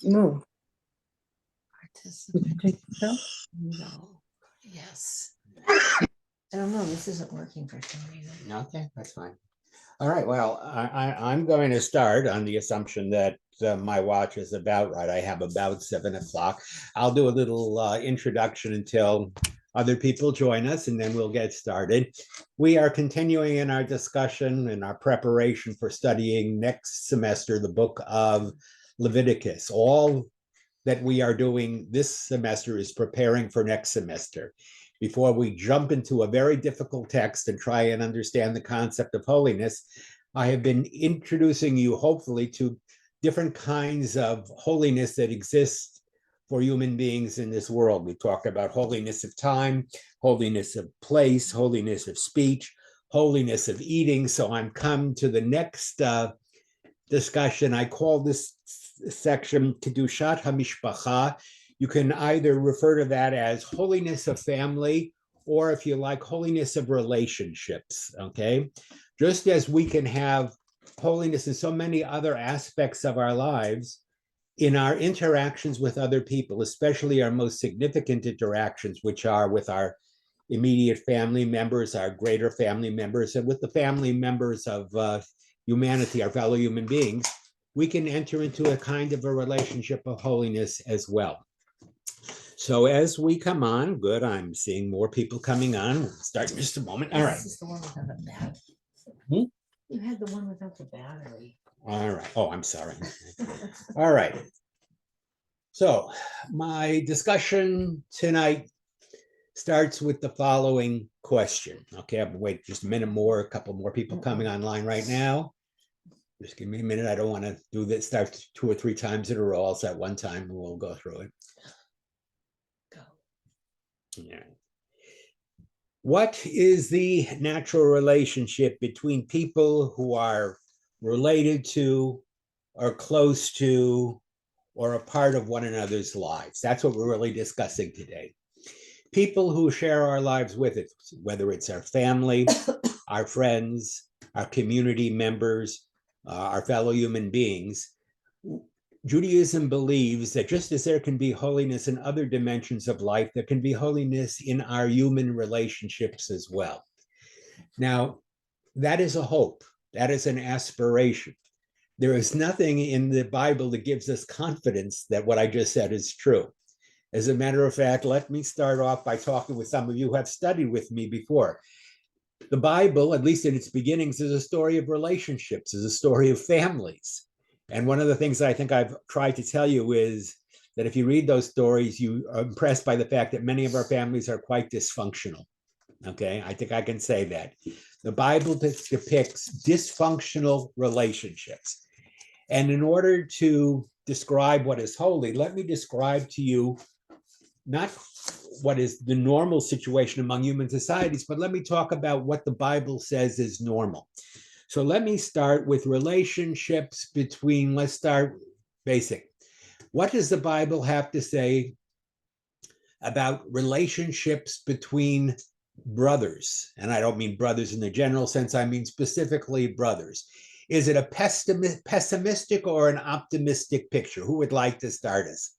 No. Participate. Take the show? No. Yes. I don't know. This isn't working for some reason. Okay, that's fine. All right, well, I'm going to start on the assumption that my watch is about right. I have about 7 o'clock. I'll do a little introduction until other people join us, and then we'll get started. We are continuing in our discussion and our preparation for studying next semester the book of Leviticus. All that we are doing this semester is preparing for next semester. Before we jump into a very difficult text and try and understand the concept of holiness, I have been introducing you, hopefully, to different kinds of holiness that exist for human beings in this world. We talked about holiness of time, holiness of place, holiness of speech, holiness of eating. So I'm come to the next discussion. I call this section Kedushat HaMishpacha. You can either refer to that as holiness of family, or if you like, holiness of relationships, okay? Just as we can have holiness in so many other aspects of our lives, in our interactions with other people, especially our most significant interactions, which are with our immediate family members, our greater family members, and with the family members of humanity, our fellow human beings, we can enter into a kind of a relationship of holiness as well. So as we come on, good, I'm seeing more people coming on. We'll start in just a moment. All right. This is the one without the battery. Hmm? You had the one without the battery. All right. Oh, I'm sorry. All right. So my discussion tonight starts with the following question. Okay, I'll wait just a minute more, a couple more people coming online right now. Just give me a minute. I don't want to do this, start 2 or 3 times in a row. Also at one time, and we'll go through it. Go. Yeah. What is the natural relationship between people who are related to, or close to, or a part of one another's lives? That's what we're really discussing today. People who share our lives with it, whether it's our family, our friends, our community members, our fellow human beings. Judaism believes that just as there can be holiness in other dimensions of life, there can be holiness in our human relationships as well. Now, that is a hope. That is an aspiration. There is nothing in the Bible that gives us confidence that what I just said is true. As a matter of fact, let me start off by talking with some of you who have studied with me before. The Bible, at least in its beginnings, is a story of relationships, is a story of families. And one of the things I think I've tried to tell you is that if you read those stories, you are impressed by the fact that many of our families are quite dysfunctional. Okay, I think I can say that. The Bible depicts dysfunctional relationships. And in order to describe what is holy, let me describe to you not what is the normal situation among human societies, but let me talk about what the Bible says is normal. So let me start with relationships between, let's start basic. What does the Bible have to say about relationships between brothers? And I don't mean brothers in the general sense, I mean specifically brothers. Is it a pessimistic or an optimistic picture? Who would like to start us?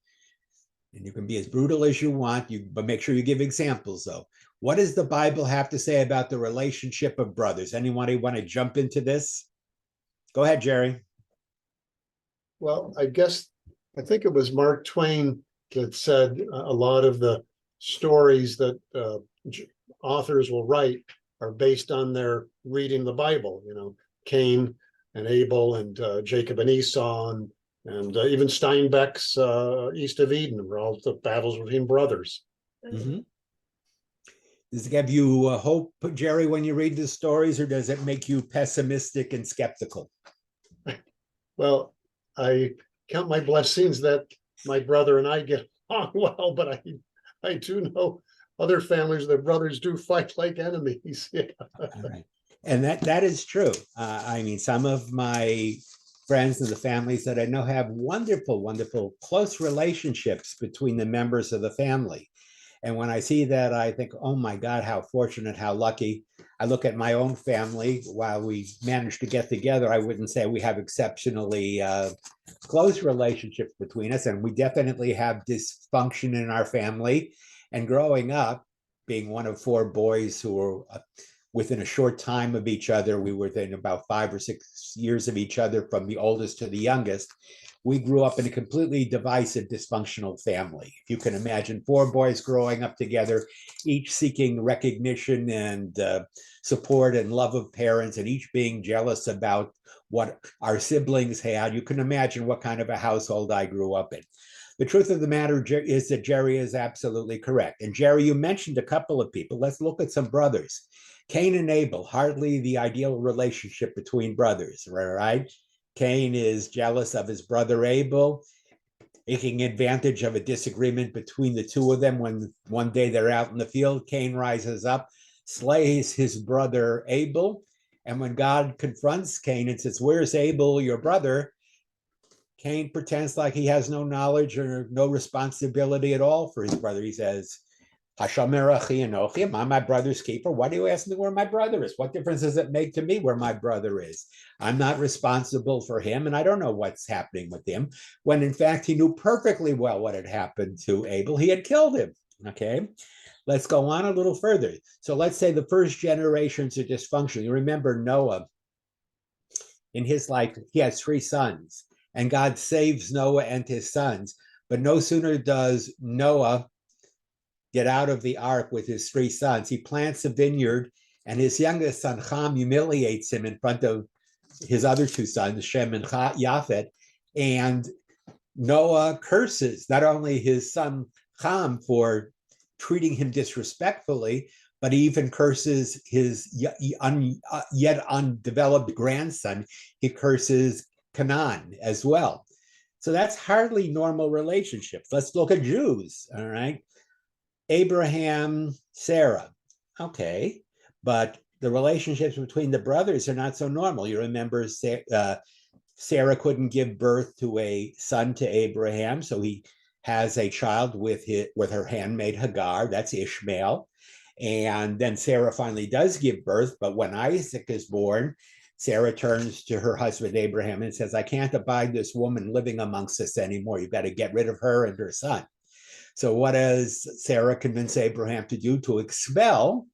And you can be as brutal as you want, but make sure you give examples though. What does the Bible have to say about the relationship of brothers? Anyone want to jump into this? Go ahead, Jerry. Well, I think it was Mark Twain that said a lot of the stories that authors will write are based on their reading the Bible. You know, Cain and Abel and Jacob and Esau and even Steinbeck's East of Eden, were all the battles between brothers. Mm-hmm. Does it give you hope, Jerry, when you read the stories, or does it make you pessimistic and skeptical? Well, I count my blessings that my brother and I get along well, but I do know other families, their brothers do fight like enemies. Yeah. All right. And that is true. I mean, some of my friends and the families that I know have wonderful, wonderful close relationships between the members of the family. And when I see that, I think, oh my God, how fortunate, how lucky. I look at my own family. While we managed to get together, I wouldn't say we have exceptionally close relationships between us. And we definitely have dysfunction in our family. And growing up, being one of four boys who were within a short time of each other, we were within about 5 or 6 years of each other from the oldest to the youngest. We grew up in a completely divisive, dysfunctional family. If you can imagine four boys growing up together, each seeking recognition and support and love of parents, and each being jealous about what our siblings had, you can imagine what kind of a household I grew up in. The truth of the matter is that Jerry is absolutely correct. And Jerry, you mentioned a couple of people. Let's look at some brothers. Cain and Abel, hardly the ideal relationship between brothers, right? Cain is jealous of his brother Abel, taking advantage of a disagreement between the two of them. When one day they're out in the field, Cain rises up, slays his brother Abel. And when God confronts Cain and says, "Where's Abel, your brother?" Cain pretends like he has no knowledge or no responsibility at all for his brother. He says, "Hashem Anochi, I'm my brother's keeper. Why do you ask me where my brother is? What difference does it make to me where my brother is? I'm not responsible for him, and I don't know what's happening with him." When in fact, he knew perfectly well what had happened to Abel. He had killed him. Okay, let's go on a little further. So let's say the first generations of dysfunction. You remember Noah, in his life, he has 3 sons, and God saves Noah and his sons. But no sooner does Noah get out of the ark with his 3 sons, he plants a vineyard, and his youngest son, Ham, humiliates him in front of his other 2 sons, Shem and Japhet. And Noah curses not only his son Ham for treating him disrespectfully, but he even curses his yet undeveloped grandson. He curses Canaan as well. So that's hardly normal relationships. Let's look at Jews, all right? Abraham, Sarah. Okay, but the relationships between the brothers are not so normal. You remember Sarah couldn't give birth to a son to Abraham, so he has a child with her handmaid Hagar. That's Ishmael. And then Sarah finally does give birth, but when Isaac is born, Sarah turns to her husband Abraham and says, "I can't abide this woman living amongst us anymore. You've got to get rid of her and her son." So what does Sarah convince Abraham to do? To expel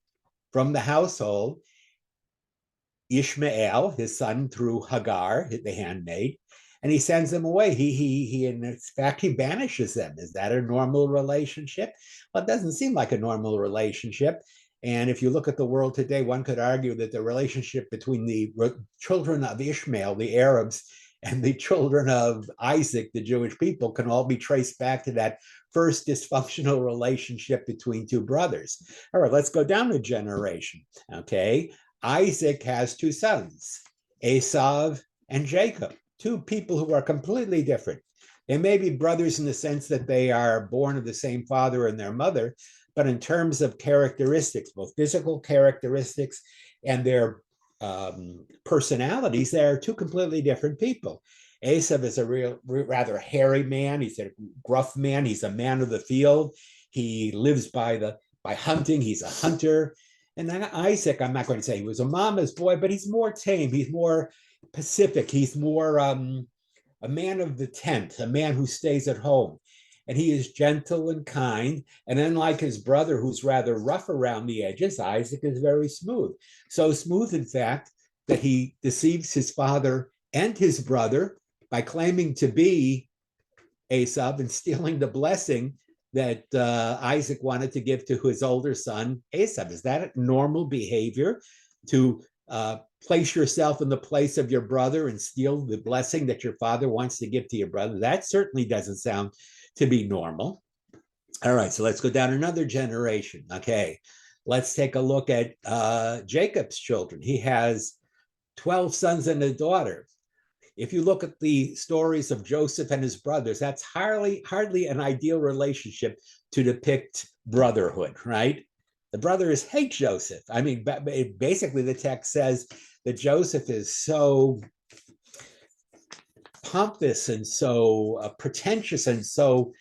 from the household Ishmael, his son, through Hagar, the handmaid, and he sends them away. He in fact, he banishes them. Is that a normal relationship? Well, it doesn't seem like a normal relationship. And if you look at the world today, one could argue that the relationship between the children of Ishmael, the Arabs, and the children of Isaac, the Jewish people, can all be traced back to that first dysfunctional relationship between 2 brothers. All right, let's go down a generation. Okay, Isaac has 2 sons, Esau and Jacob, 2 people who are completely different. They may be brothers in the sense that they are born of the same father and their mother, but in terms of characteristics, both physical characteristics and their personalities, they are 2 completely different people. Esau is a rather hairy man. He's a gruff man. He's a man of the field. He lives by hunting. He's a hunter. And then Isaac, I'm not going to say he was a mama's boy, but he's more tame. He's more pacific. He's more a man of the tent, a man who stays at home. And he is gentle and kind. And unlike his brother, who's rather rough around the edges, Isaac is very smooth. So smooth, in fact, that he deceives his father and his brother by claiming to be Esau and stealing the blessing that Isaac wanted to give to his older son, Esau. Is that normal behavior, to place yourself in the place of your brother and steal the blessing that your father wants to give to your brother? That certainly doesn't sound to be normal. All right, so let's go down another generation. Okay, let's take a look at Jacob's children. He has 12 sons and a daughter. If you look at the stories of Joseph and his brothers, that's hardly an ideal relationship to depict brotherhood, right? The brothers hate Joseph. I mean, basically the text says that Joseph is so pompous and so pretentious and so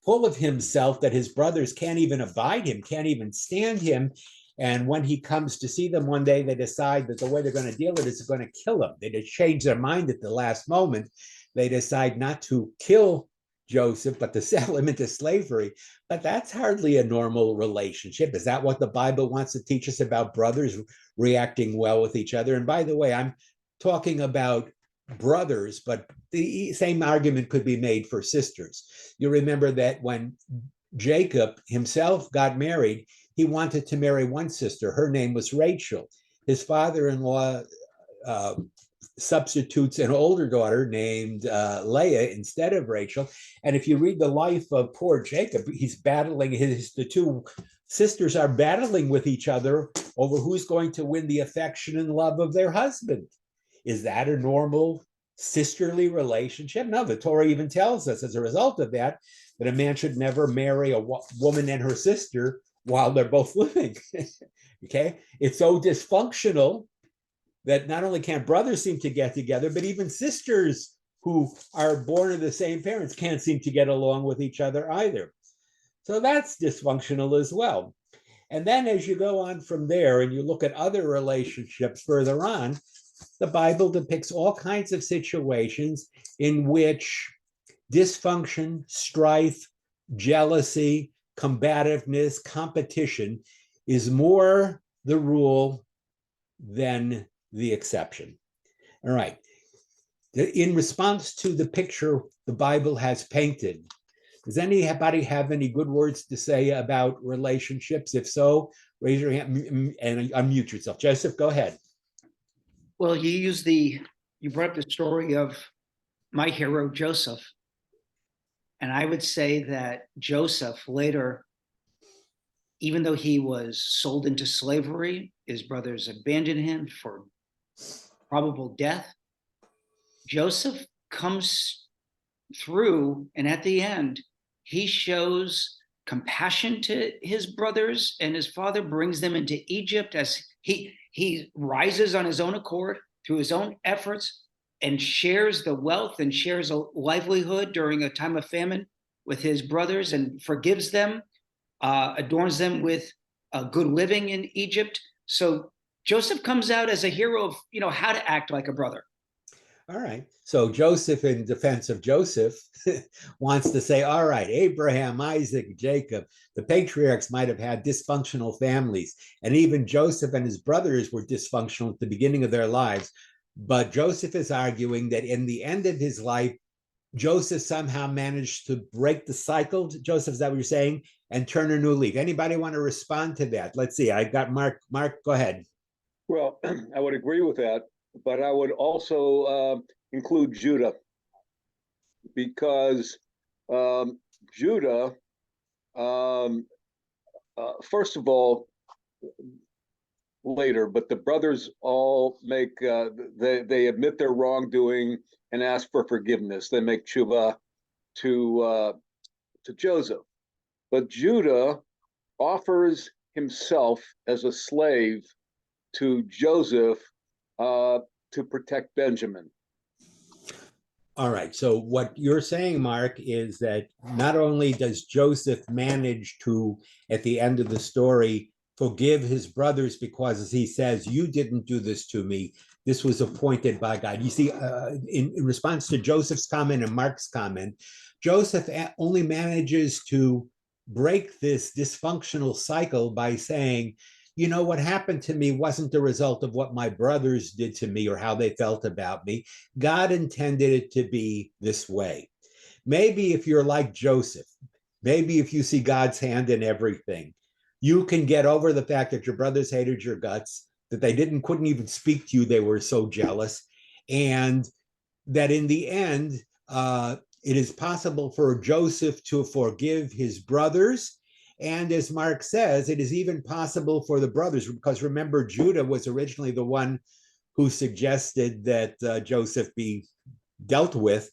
full of himself that his brothers can't even abide him, can't even stand him. And when he comes to see them one day, they decide that the way they're going to deal with it is going to kill him. They just change their mind at the last moment. They decide not to kill Joseph, but to sell him into slavery. But that's hardly a normal relationship. Is that what the Bible wants to teach us about brothers reacting well with each other? And by the way, I'm talking about brothers, but the same argument could be made for sisters. You remember that when Jacob himself got married, he wanted to marry one sister. Her name was Rachel. His father-in-law substitutes an older daughter named Leah instead of Rachel. And if you read the life of poor Jacob, he's battling the two sisters are battling with each other over who's going to win the affection and love of their husband. Is that a normal sisterly relationship? No, the Torah even tells us as a result of that, that a man should never marry a woman and her sister while they're both living. Okay, it's so dysfunctional that not only can't brothers seem to get together, but even sisters who are born of the same parents can't seem to get along with each other either. So that's dysfunctional as well. And then as you go on from there and you look at other relationships further on, the Bible depicts all kinds of situations in which dysfunction, strife, jealousy, combativeness, competition is more the rule than the exception. All right. In response to the picture the Bible has painted, does anybody have any good words to say about relationships? If so, raise your hand and unmute yourself. Joseph, go ahead. Well, you brought up the story of my hero, Joseph. And I would say that Joseph later, even though he was sold into slavery, his brothers abandoned him for probable death. Joseph comes through, and at the end, he shows compassion to his brothers, and his father brings them into Egypt as he rises on his own accord through his own efforts and shares the wealth and shares a livelihood during a time of famine with his brothers and forgives them, adorns them with a good living in Egypt. So Joseph comes out as a hero of, how to act like a brother. All right. So Joseph, in defense of Joseph, wants to say, all right, Abraham, Isaac, Jacob, the patriarchs might have had dysfunctional families. And even Joseph and his brothers were dysfunctional at the beginning of their lives. But Joseph is arguing that in the end of his life, Joseph somehow managed to break the cycle. Joseph, is that what you're saying? And turn a new leaf. Anybody want to respond to that? Let's see. I got Mark. Mark, go ahead. Well, I would agree with that, but I would also include Judah, because Judah, first of all, later, but the brothers all make they admit their wrongdoing and ask for forgiveness. They make tshuva to Joseph, but Judah offers himself as a slave to Joseph to protect Benjamin. All right. So what you're saying, Mark, is that not only does Joseph manage to, at the end of the story, forgive his brothers because, as he says, you didn't do this to me. This was appointed by God. You see, in response to Joseph's comment and Mark's comment, Joseph only manages to break this dysfunctional cycle by saying, you know, what happened to me wasn't the result of what my brothers did to me or how they felt about me. God intended it to be this way. Maybe if you're like Joseph, maybe if you see God's hand in everything, you can get over the fact that your brothers hated your guts, that they couldn't even speak to you. They were so jealous. And that in the end, it is possible for Joseph to forgive his brothers. And as Mark says, it is even possible for the brothers, because remember, Judah was originally the one who suggested that Joseph be dealt with.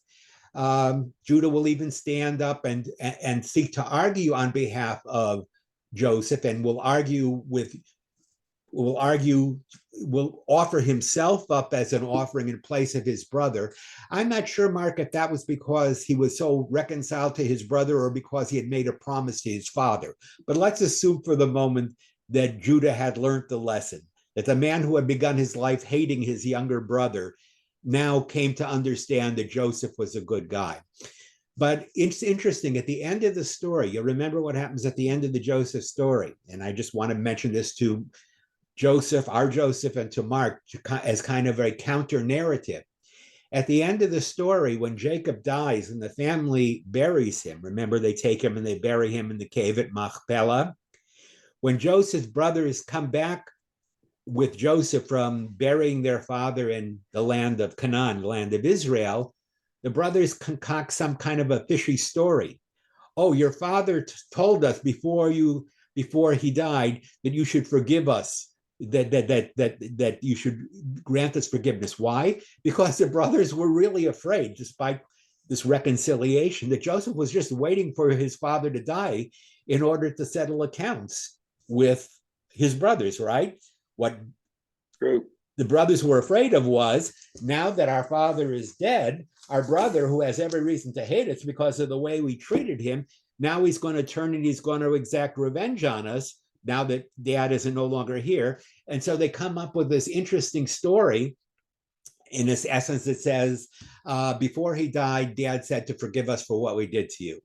Judah will even stand up and seek to argue on behalf of Joseph, and will argue with will offer himself up as an offering in place of his brother. I'm not sure, Mark, if that was because he was so reconciled to his brother or because he had made a promise to his father. But let's assume for the moment that Judah had learned the lesson, that the man who had begun his life hating his younger brother now came to understand that Joseph was a good guy. But it's interesting, at the end of the story, you remember what happens at the end of the Joseph story. And I just want to mention this to Joseph, our Joseph, and to Mark as kind of a counter narrative. At the end of the story, when Jacob dies and the family buries him, remember they take him and they bury him in the cave at Machpelah. When Joseph's brothers come back with Joseph from burying their father in the land of Canaan, the land of Israel, the brothers concoct some kind of a fishy story. Oh, your father told us before he died that you should forgive us, that you should grant us forgiveness. Why? Because the brothers were really afraid, despite this reconciliation, that Joseph was just waiting for his father to die in order to settle accounts with his brothers, right? What True. the brothers were afraid of was, now that our father is dead, our brother, who has every reason to hate us because of the way we treated him, now he's going to turn and he's going to exact revenge on us now that dad is no longer here. And so they come up with this interesting story. In this essence, it says, before he died, dad said to forgive us for what we did to you.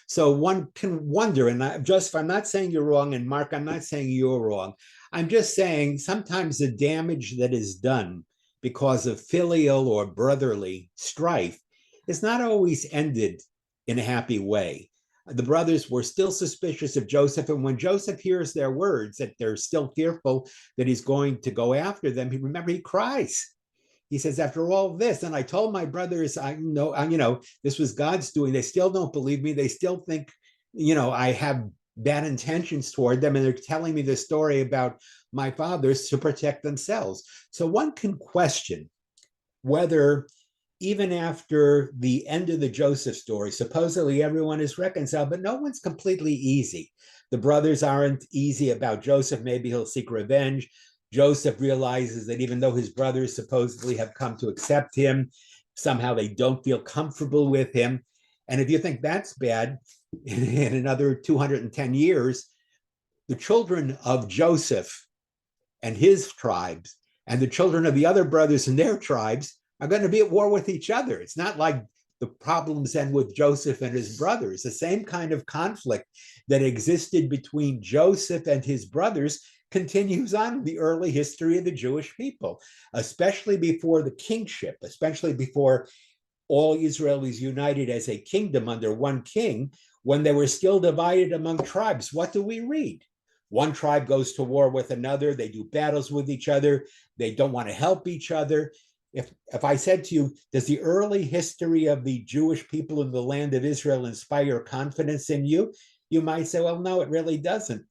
So one can wonder, and Joseph, I'm not saying you're wrong, and Mark, I'm not saying you're wrong. I'm just saying sometimes the damage that is done because of filial or brotherly strife is not always ended in a happy way. The brothers were still suspicious of Joseph, and when Joseph hears their words, that they're still fearful that he's going to go after them, he cries. He says, after all this, and I told my brothers, I know, this was God's doing. They still don't believe me. They still think, I have bad intentions toward them. And they're telling me the story about my fathers to protect themselves. So one can question whether even after the end of the Joseph story, supposedly everyone is reconciled, but no one's completely easy. The brothers aren't easy about Joseph. Maybe he'll seek revenge. Joseph realizes that even though his brothers supposedly have come to accept him, somehow they don't feel comfortable with him. And if you think that's bad, in another 210 years, the children of Joseph and his tribes and the children of the other brothers and their tribes are going to be at war with each other. It's not like the problems end with Joseph and his brothers. The same kind of conflict that existed between Joseph and his brothers continues on in the early history of the Jewish people, especially before the kingship, especially before all Israel is united as a kingdom under one king, when they were still divided among tribes. What do we read? One tribe goes to war with another. They do battles with each other. They don't want to help each other. If I said to you, does the early history of the Jewish people in the land of Israel inspire confidence in you? You might say, well, no, it really doesn't.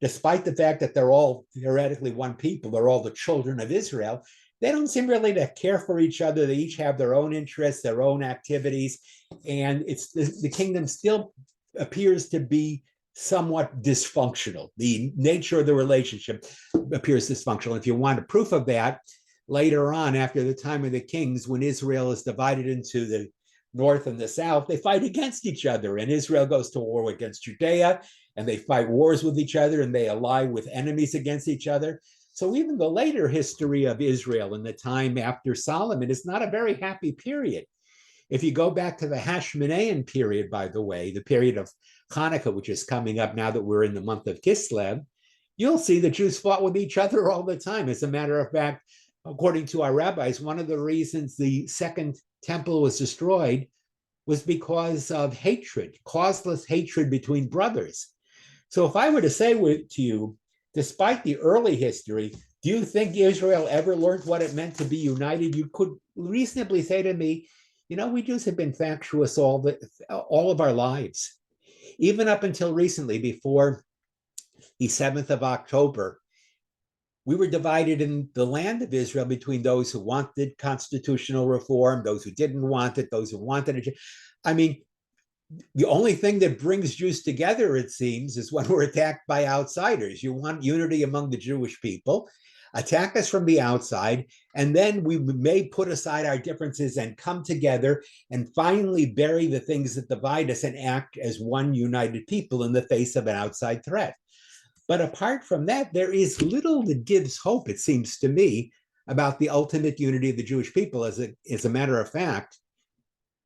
Despite the fact that they're all theoretically one people, they're all the children of Israel, they don't seem really to care for each other. They each have their own interests, their own activities, and it's the kingdom still appears to be somewhat dysfunctional. The nature of the relationship appears dysfunctional. If you want a proof of that, later on, after the time of the kings, when Israel is divided into the north and the south, they fight against each other, and Israel goes to war against Judea, and they fight wars with each other, and they ally with enemies against each other. So even the later history of Israel in the time after Solomon is not a very happy period. If you go back to the Hashmonaean period, by the way, the period of Hanukkah, which is coming up now that we're in the month of Kislev, you'll see the Jews fought with each other all the time. As a matter of fact, according to our rabbis, one of the reasons the second temple was destroyed was because of hatred, causeless hatred between brothers. So if I were to say to you, despite the early history, do you think Israel ever learned what it meant to be united? You could reasonably say to me, we Jews have been factious all of our lives. Even up until recently, before the 7th of October, we were divided in the land of Israel between those who wanted constitutional reform, those who didn't want it, those who wanted it. I mean, the only thing that brings Jews together, it seems, is when we're attacked by outsiders. You want unity among the Jewish people, attack us from the outside, and then we may put aside our differences and come together and finally bury the things that divide us and act as one united people in the face of an outside threat. But apart from that, there is little that gives hope, it seems to me, about the ultimate unity of the Jewish people. As a matter of fact,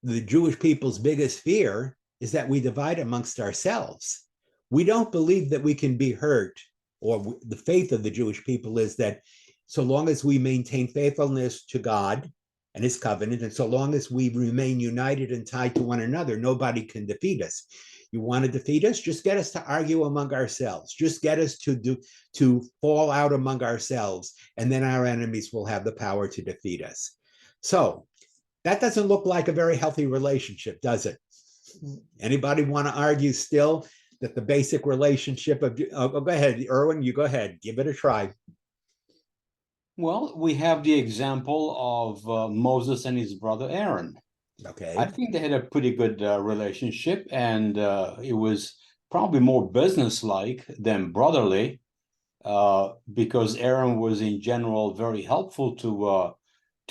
the Jewish people's biggest fear is that we divide amongst ourselves. We don't believe that we can be hurt, or the faith of the Jewish people is that so long as we maintain faithfulness to God and his covenant, and so long as we remain united and tied to one another, nobody can defeat us. You want to defeat us? Just get us to argue among ourselves. Just get us to fall out among ourselves, and then our enemies will have the power to defeat us. So that doesn't look like a very healthy relationship, does it? Anybody want to argue still that the basic relationship of, go ahead, Erwin, you go ahead, give it a try. Well, we have the example of Moses and his brother Aaron. Okay. I think they had a pretty good relationship, and it was probably more businesslike than brotherly, because Aaron was in general very helpful to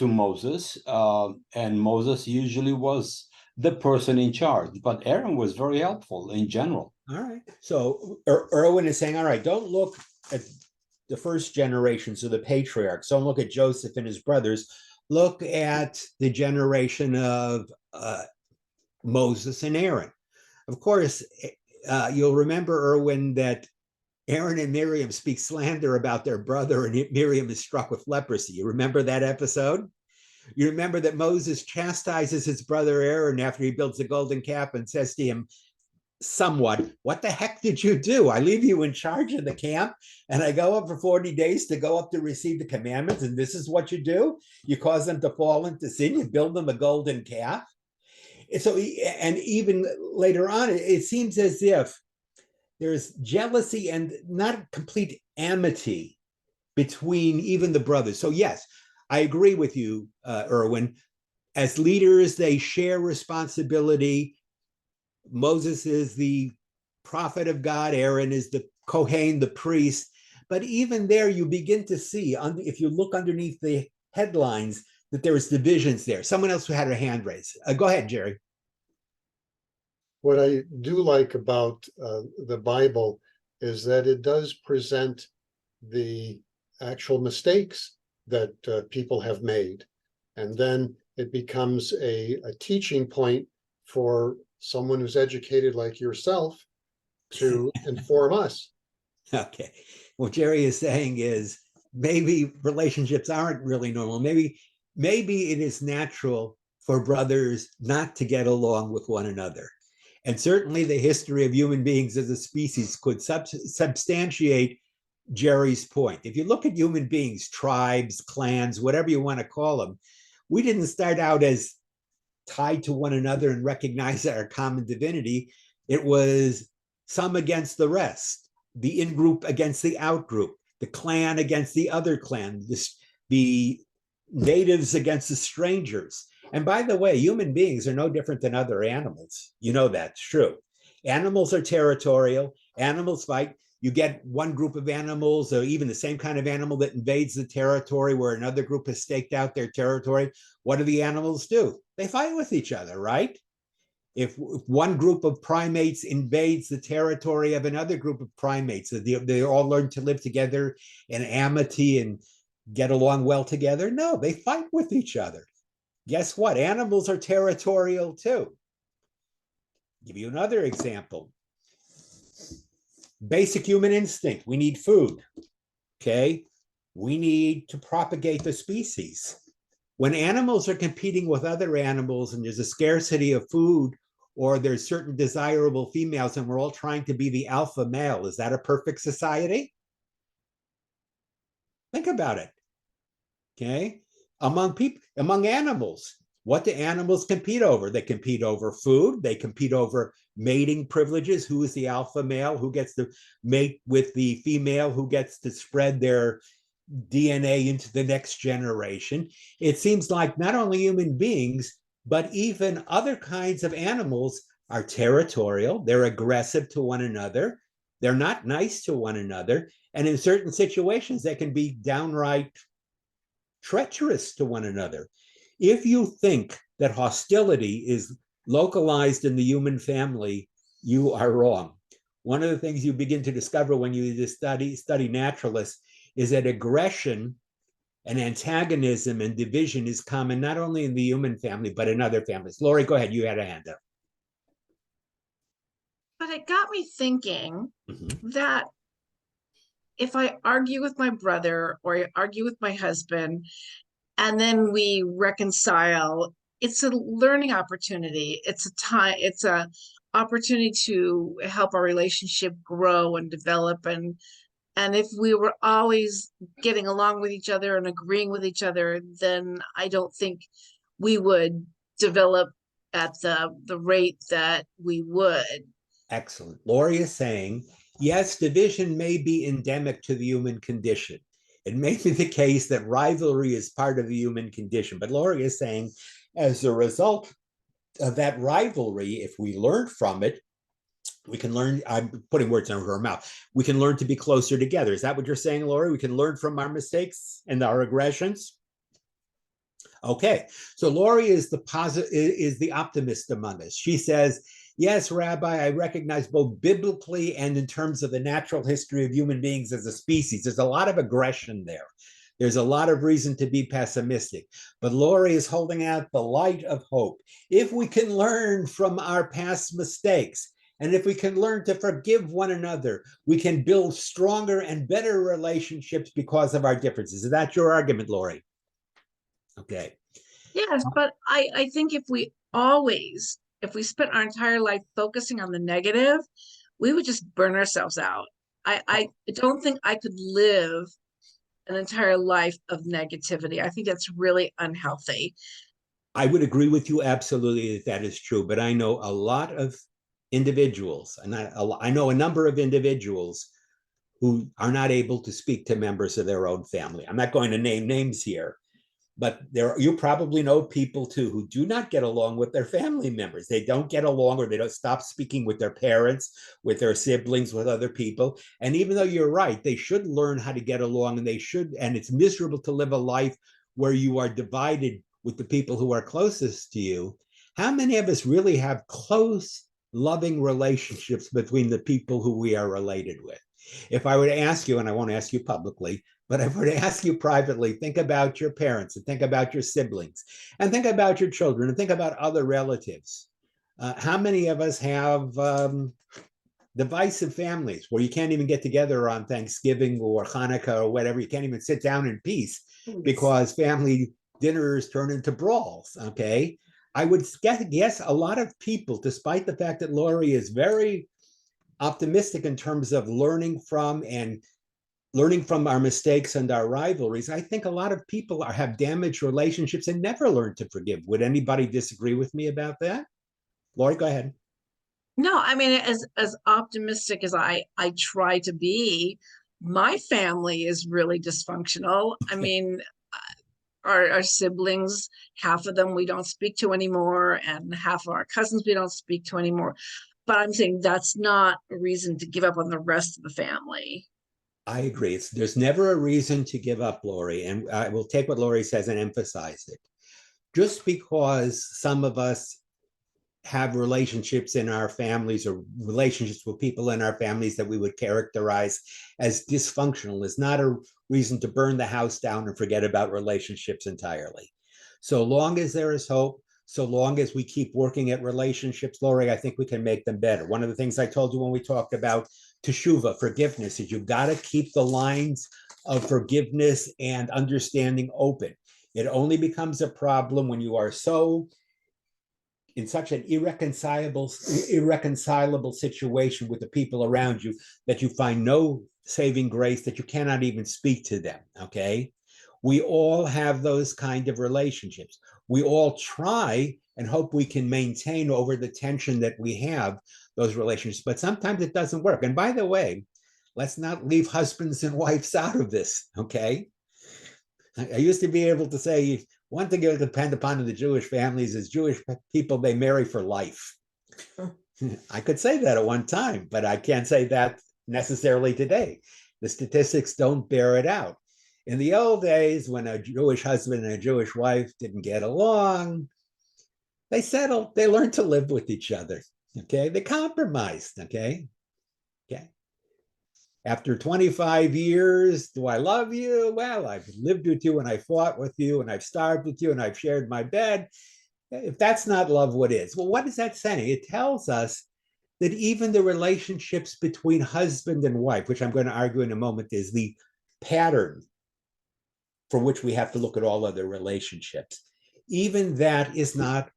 Moses, and Moses usually was the person in charge, but Aaron was very helpful in general. All right. So Erwin is saying, all right, don't look at the first generation, so the patriarchs. Don't look at Joseph and his brothers. Look at the generation of Moses and Aaron. Of course, you'll remember, Erwin, that Aaron and Miriam speak slander about their brother, and Miriam is struck with leprosy. You remember that episode? You remember that Moses chastises his brother Aaron after he builds the golden calf and says to him, somewhat, what the heck did you do? I leave you in charge of the camp, and I go up for 40 days to go up to receive the commandments, and this is what you do? You cause them to fall into sin, you build them a golden calf. And so, and even later on, it seems as if there's jealousy and not complete amity between even the brothers. So yes, I agree with you, Erwin. As leaders, they share responsibility. Moses is the prophet of God. Aaron is the Kohen, the priest. But even there, you begin to see, if you look underneath the headlines, that there is divisions there. Someone else who had a hand raised. Go ahead, Jerry. What I do like about the Bible is that it does present the actual mistakes that people have made. And then it becomes a teaching point for someone who's educated like yourself to inform us. Okay. What Jerry is saying is maybe relationships aren't really normal. Maybe it is natural for brothers not to get along with one another. And certainly the history of human beings as a species could substantiate Jerry's point. If you look at human beings, tribes, clans, whatever you want to call them, we didn't start out as tied to one another and recognize our common divinity. It was some against the rest, the in-group against the out-group, the clan against the other clan, the natives against the strangers. And by the way, human beings are no different than other animals. You know that's true. Animals are territorial. Animals fight. You get one group of animals, or even the same kind of animal that invades the territory where another group has staked out their territory. What do the animals do? They fight with each other, right? If one group of primates invades the territory of another group of primates, they all learn to live together in amity and get along well together? No, they fight with each other. Guess what? Animals are territorial too. I'll give you another example. Basic human instinct. We need food. Okay. We need to propagate the species. When animals are competing with other animals and there's a scarcity of food, or there's certain desirable females and we're all trying to be the alpha male, is that a perfect society? Think about it. Okay. Among animals, what do animals compete over? They compete over food. They compete over mating privileges. Who is the alpha male? Who gets to mate with the female? Who gets to spread their DNA into the next generation? It seems like not only human beings, but even other kinds of animals are territorial, they're aggressive to one another, they're not nice to one another, and in certain situations, they can be downright treacherous to one another. If you think that hostility is localized in the human family, you are wrong. One of the things you begin to discover when you study naturalists is that aggression and antagonism and division is common not only in the human family, but in other families. Lori, go ahead. You had a hand up. But it got me thinking Mhm. that if I argue with my brother or I argue with my husband and then we reconcile, it's a learning opportunity. It's a time, it's a opportunity to help our relationship grow and develop. And if we were always getting along with each other and agreeing with each other, then I don't think we would develop at the rate that we would. Excellent. Lori is saying, yes, division may be endemic to the human condition. It may be the case that rivalry is part of the human condition, but Lori is saying, as a result of that rivalry, if we learn from it, we can learn. I'm putting words in her mouth. We can learn to be closer together. Is that what you're saying, Lori? We can learn from our mistakes and our aggressions. Okay, so Lori is the optimist among us. She says, "Yes, Rabbi, I recognize both biblically and in terms of the natural history of human beings as a species. There's a lot of aggression there. There's a lot of reason to be pessimistic. But Lori is holding out the light of hope. If we can learn from our past mistakes, and if we can learn to forgive one another, we can build stronger and better relationships because of our differences." Is that your argument, Lori? Okay. Yes, but I think if we spent our entire life focusing on the negative, we would just burn ourselves out. I don't think I could live an entire life of negativity. I think that's really unhealthy. I would agree with you absolutely that that is true, but I know a lot of individuals, and I know a number of individuals who are not able to speak to members of their own family. I'm not going to name names here, but you probably know people too who do not get along with their family members. They don't get along, or they don't stop speaking with their parents, with their siblings, with other people. And even though you're right, they should learn how to get along, and it's miserable to live a life where you are divided with the people who are closest to you. How many of us really have close, loving relationships between the people who we are related with? If I were to ask you, and I won't ask you publicly, but if I were to ask you privately, think about your parents and think about your siblings and think about your children and think about other relatives. How many of us have divisive families where you can't even get together on Thanksgiving or Hanukkah or whatever? You can't even sit down in peace because family dinners turn into brawls, okay? I would guess a lot of people, despite the fact that Lori is very optimistic in terms of learning from our mistakes and our rivalries, I think a lot of people have damaged relationships and never learned to forgive. Would anybody disagree with me about that? Lori, go ahead. No, I mean, as optimistic as I try to be, my family is really dysfunctional. I mean, our siblings, half of them we don't speak to anymore, and half of our cousins we don't speak to anymore. But I'm saying that's not a reason to give up on the rest of the family. I agree. There's never a reason to give up, Lori. And I will take what Lori says and emphasize it. Just because some of us have relationships in our families or relationships with people in our families that we would characterize as dysfunctional is not a reason to burn the house down and forget about relationships entirely. So long as there is hope, so long as we keep working at relationships, Lori, I think we can make them better. One of the things I told you when we talked about teshuva, forgiveness, is you've got to keep the lines of forgiveness and understanding open. It only becomes a problem when you are in such an irreconcilable situation with the people around you that you find no saving grace, that you cannot even speak to them. Okay, we all have those kind of relationships. We all try and hope we can maintain over the tension that we have those relationships, but sometimes it doesn't work. And by the way, let's not leave husbands and wives out of this. Okay, I used to be able to say one thing you depend upon in the Jewish families is Jewish people, they marry for life. I could say that at one time, but I can't say that necessarily today. The statistics don't bear it out. In the old days, when a Jewish husband and a Jewish wife didn't get along, they settled, they learned to live with each other. Okay. They compromised. Okay. Okay. After 25 years, do I love you? Well, I've lived with you and I fought with you and I've starved with you and I've shared my bed. If that's not love, what is? Well, what is that saying? It tells us that even the relationships between husband and wife, which I'm going to argue in a moment, is the pattern for which we have to look at all other relationships. Even that is not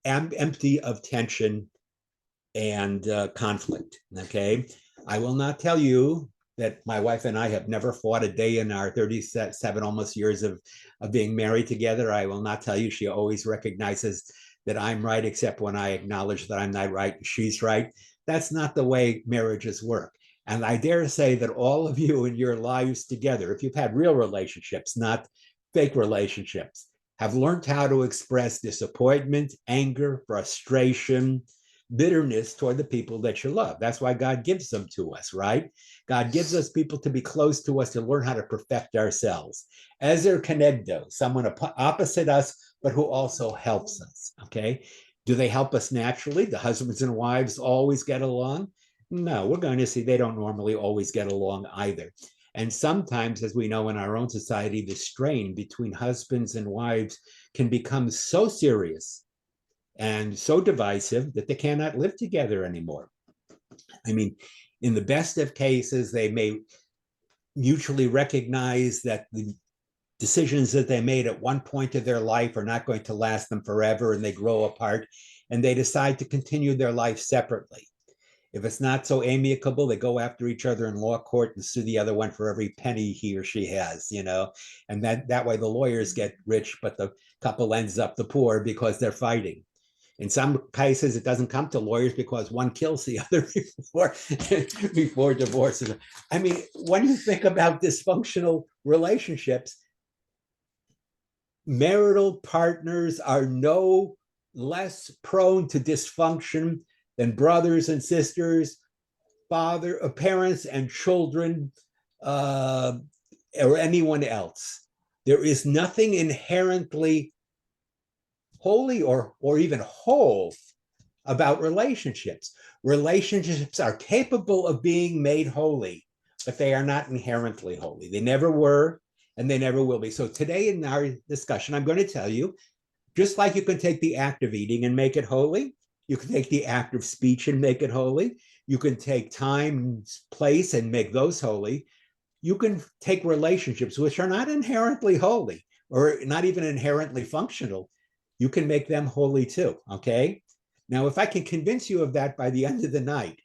empty of tension and conflict. Okay. I will not tell you that my wife and I have never fought a day in our 37 almost years of being married together. I will not tell you she always recognizes that I'm right, except when I acknowledge that I'm not right and she's right. That's not the way marriages work. And I dare say that all of you in your lives together, if you've had real relationships, not fake relationships, have learned how to express disappointment, anger, frustration, bitterness toward the people that you love. That's why God gives them to us, right? God gives us people to be close to us to learn how to perfect ourselves. Ezer Kenegdo, someone opposite us, but who also helps us, okay? Do they help us naturally? The husbands and wives always get along? No, we're going to see they don't normally always get along either. And sometimes, as we know in our own society, the strain between husbands and wives can become so serious and so divisive that they cannot live together anymore. I mean, in the best of cases, they may mutually recognize that the decisions that they made at one point of their life are not going to last them forever, and they grow apart and they decide to continue their life separately. If it's not so amicable, they go after each other in law court and sue the other one for every penny he or she has, and that way the lawyers get rich, but the couple ends up the poor because they're fighting. In some cases, it doesn't come to lawyers because one kills the other before divorce. I mean, when you think about dysfunctional relationships, marital partners are no less prone to dysfunction than brothers and sisters, parents and children, or anyone else. There is nothing inherently holy or even whole about relationships. Relationships are capable of being made holy, but they are not inherently holy. They never were, and they never will be. So today in our discussion, I'm going to tell you, just like you can take the act of eating and make it holy, you can take the act of speech and make it holy, you can take time and place and make those holy, you can take relationships which are not inherently holy or not even inherently functional, you can make them holy too, okay? Now, if I can convince you of that by the end of the night,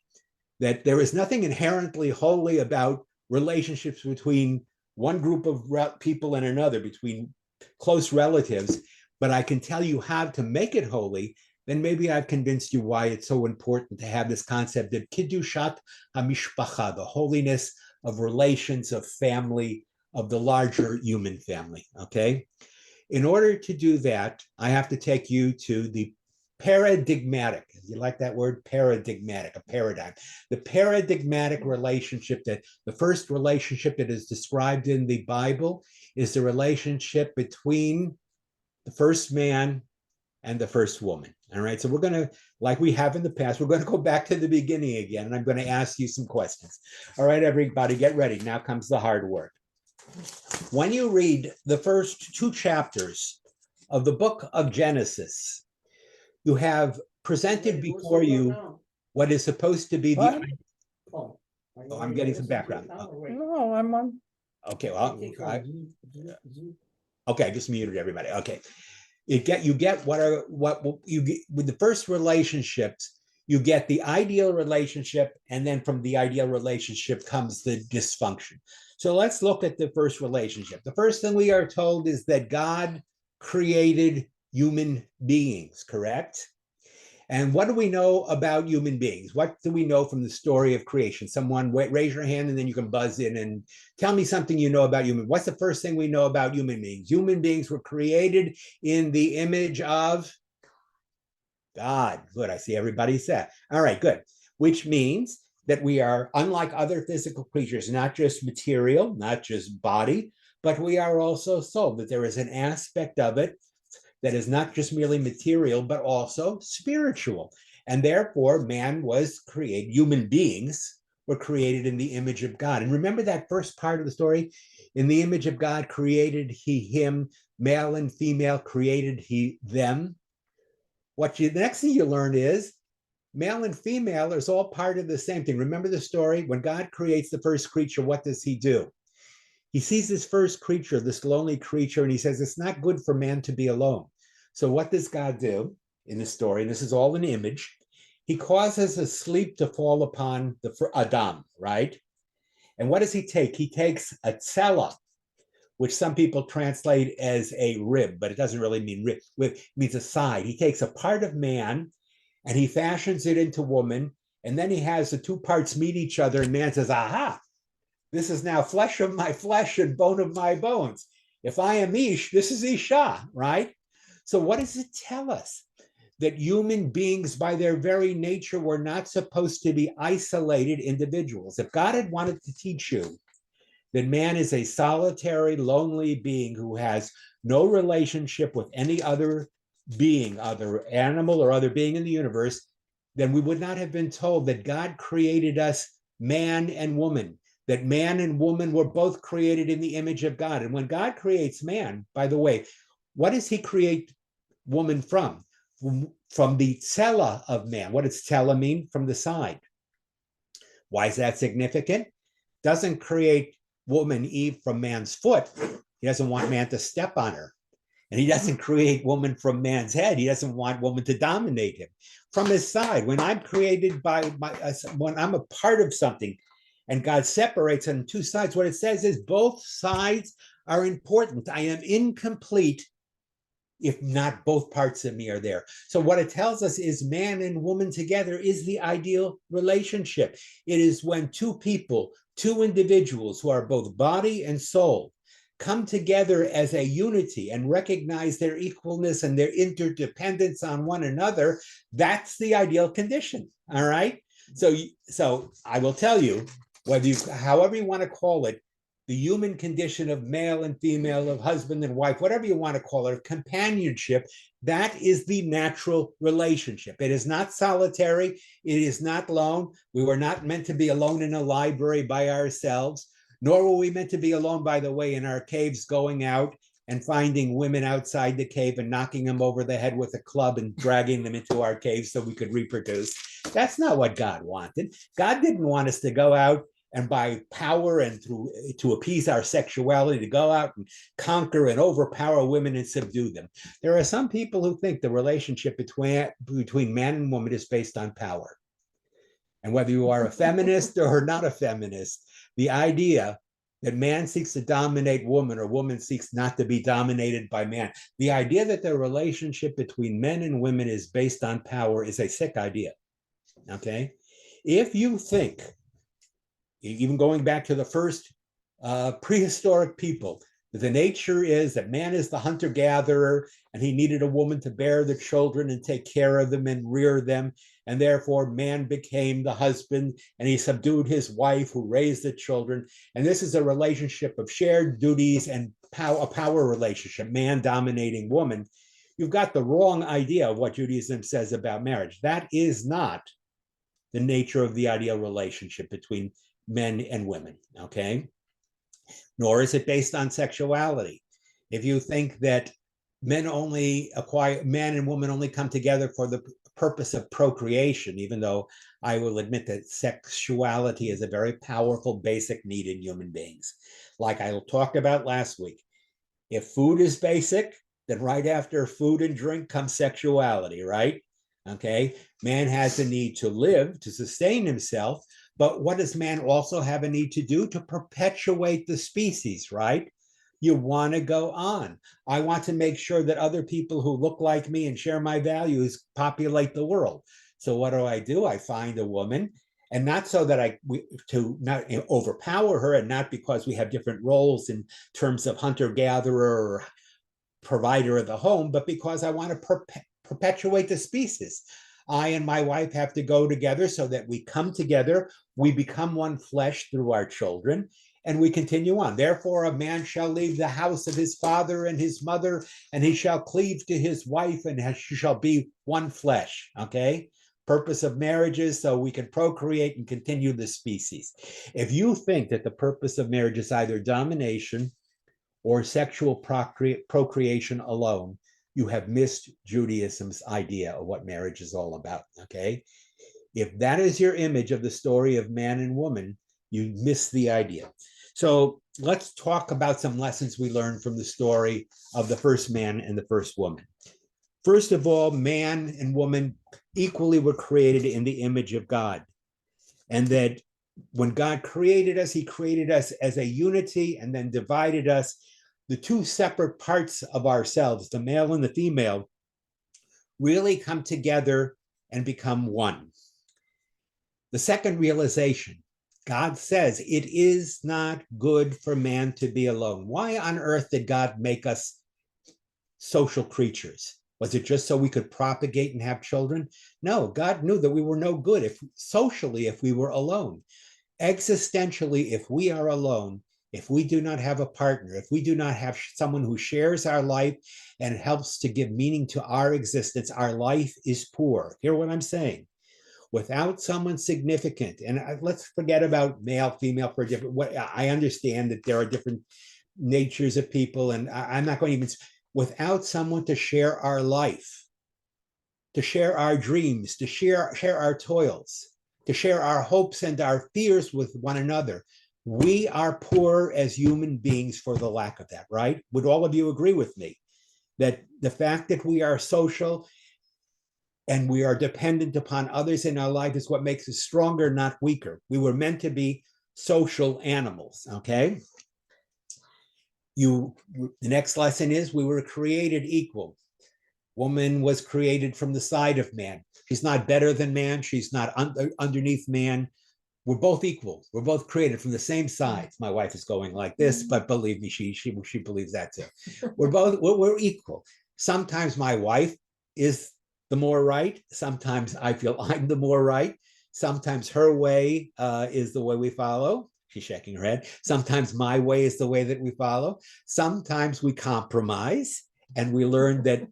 that there is nothing inherently holy about relationships between one group of people and another, between close relatives, but I can tell you how to make it holy, then maybe I've convinced you why it's so important to have this concept of Kiddushat HaMishpacha, the holiness of relations, of family, of the larger human family, okay? In order to do that, I have to take you to the paradigmatic, you like that word, paradigmatic, a paradigm. The paradigmatic relationship, that the first relationship that is described in the Bible is the relationship between the first man and the first woman. All right, so we're going to, like we have in the past, we're going to go back to the beginning again, and I'm going to ask you some questions. All right, everybody, get ready. Now comes the hard work. When you read the first 2 chapters of the book of Genesis, you have presented before you what is supposed to be the. Oh, I'm getting some background. No, I'm on. Okay, well, okay, I just muted everybody. Okay, you get what you get with the first relationships. You get the ideal relationship, and then from the ideal relationship comes the dysfunction. So let's look at the first relationship. The first thing we are told is that God created human beings, correct? And what do we know about human beings? What do we know from the story of creation? Someone raise your hand and then you can buzz in and tell me something you know about human. What's the first thing we know about human beings? Human beings were created in the image of God, good. I see everybody said. All right, good. Which means that we are, unlike other physical creatures, not just material, not just body, but we are also soul, that there is an aspect of it that is not just merely material, but also spiritual. And therefore, man was created, human beings were created in the image of God. And remember that first part of the story? In the image of God created he him, male and female created he them. The next thing you learn is male and female is all part of the same thing. Remember the story? When God creates the first creature, what does he do? He sees this first creature, this lonely creature, and he says, it's not good for man to be alone. So what does God do in the story? And this is all an image. He causes a sleep to fall upon Adam, right? And what does he take? He takes a tsela, which some people translate as a rib, but it doesn't really mean rib. It means a side. He takes a part of man and he fashions it into woman. And then he has the two parts meet each other and man says, aha, this is now flesh of my flesh and bone of my bones. If I am Ish, this is Isha, right? So what does it tell us? That human beings, by their very nature, were not supposed to be isolated individuals. If God had wanted to teach you that man is a solitary, lonely being who has no relationship with any other being, other animal or other being in the universe, then we would not have been told that God created us man and woman, that man and woman were both created in the image of God. And when God creates man, by the way, what does he create woman from? From the tsela of man. What does tsela mean? From the side. Why is that significant? Doesn't create woman Eve from man's foot. He doesn't want man to step on her. And he doesn't create woman from man's head. He doesn't want woman to dominate him. From his side, when I'm created when I'm a part of something and God separates on two sides, what it says is both sides are important. I am incomplete if not both parts of me are there. So what it tells us is man and woman together is the ideal relationship. It is when two people, two individuals who are both body and soul, come together as a unity and recognize their equalness and their interdependence on one another. That's the ideal condition. All right. So I will tell you, however you want to call it, the human condition of male and female, of husband and wife, whatever you want to call it, of companionship, that is the natural relationship. It is not solitary. It is not lone. We were not meant to be alone in a library by ourselves, nor were we meant to be alone, by the way, in our caves, going out and finding women outside the cave and knocking them over the head with a club and dragging them into our cave so we could reproduce. That's not what God wanted. God didn't want us to go out and by power and to appease our sexuality, to go out and conquer and overpower women and subdue them. There are some people who think the relationship between man and woman is based on power. And whether you are a feminist or not a feminist, the idea that man seeks to dominate woman or woman seeks not to be dominated by man, the idea that the relationship between men and women is based on power is a sick idea. Okay? If you think, even going back to the first prehistoric people, the nature is that man is the hunter-gatherer and he needed a woman to bear the children and take care of them and rear them. And therefore man became the husband and he subdued his wife who raised the children. And this is a relationship of shared duties and a power relationship, man dominating woman. You've got the wrong idea of what Judaism says about marriage. That is not the nature of the ideal relationship between men and women, okay? Nor is it based on sexuality. If you think that man and woman only come together for the purpose of procreation, even though I will admit that sexuality is a very powerful basic need in human beings. Like I talked about last week, if food is basic, then right after food and drink comes sexuality, right? Okay, man has a need to live, to sustain himself, but what does man also have a need to do? To perpetuate the species, right? You want to go on. I want to make sure that other people who look like me and share my values populate the world. So what do? I find a woman, and not so that to not overpower her, and not because we have different roles in terms of hunter-gatherer or provider of the home, but because I want to perpetuate the species. I and my wife have to go together so that we come together, we become one flesh through our children, and we continue on. Therefore, a man shall leave the house of his father and his mother, and he shall cleave to his wife, and she shall be one flesh. Okay? Purpose of marriage is so we can procreate and continue the species. If you think that the purpose of marriage is either domination or sexual procreation alone, you have missed Judaism's idea of what marriage is all about. Okay? If that is your image of the story of man and woman, you miss the idea. So let's talk about some lessons we learned from the story of the first man and the first woman. First of all, man and woman equally were created in the image of God. And that when God created us, he created us as a unity and then divided us. The two separate parts of ourselves, the male and the female, really come together and become one. The second realization, God says it is not good for man to be alone. Why on earth did God make us social creatures? Was it just so we could propagate and have children? No, God knew that we were no good if we were alone. Existentially, if we are alone, if we do not have a partner, if we do not have someone who shares our life and helps to give meaning to our existence, our life is poor. Hear what I'm saying? Without someone significant, and let's forget about male, female for a different. I understand that there are different natures of people, and I'm not going to even. Without someone to share our life, to share our dreams, to share our toils, to share our hopes and our fears with one another, we are poor as human beings for the lack of that, right? Would all of you agree with me that the fact that we are social and we are dependent upon others in our life is what makes us stronger, not weaker? We were meant to be social animals, okay? The next lesson is we were created equal. Woman was created from the side of man. She's not better than man. She's not underneath man. We're both equal. We're both created from the same sides. My wife is going like this, but believe me, she believes that too. We're equal. Sometimes my wife is the more right. Sometimes I feel I'm the more right. Sometimes her way is the way we follow. She's shaking her head. Sometimes my way is the way that we follow. Sometimes we compromise and we learn that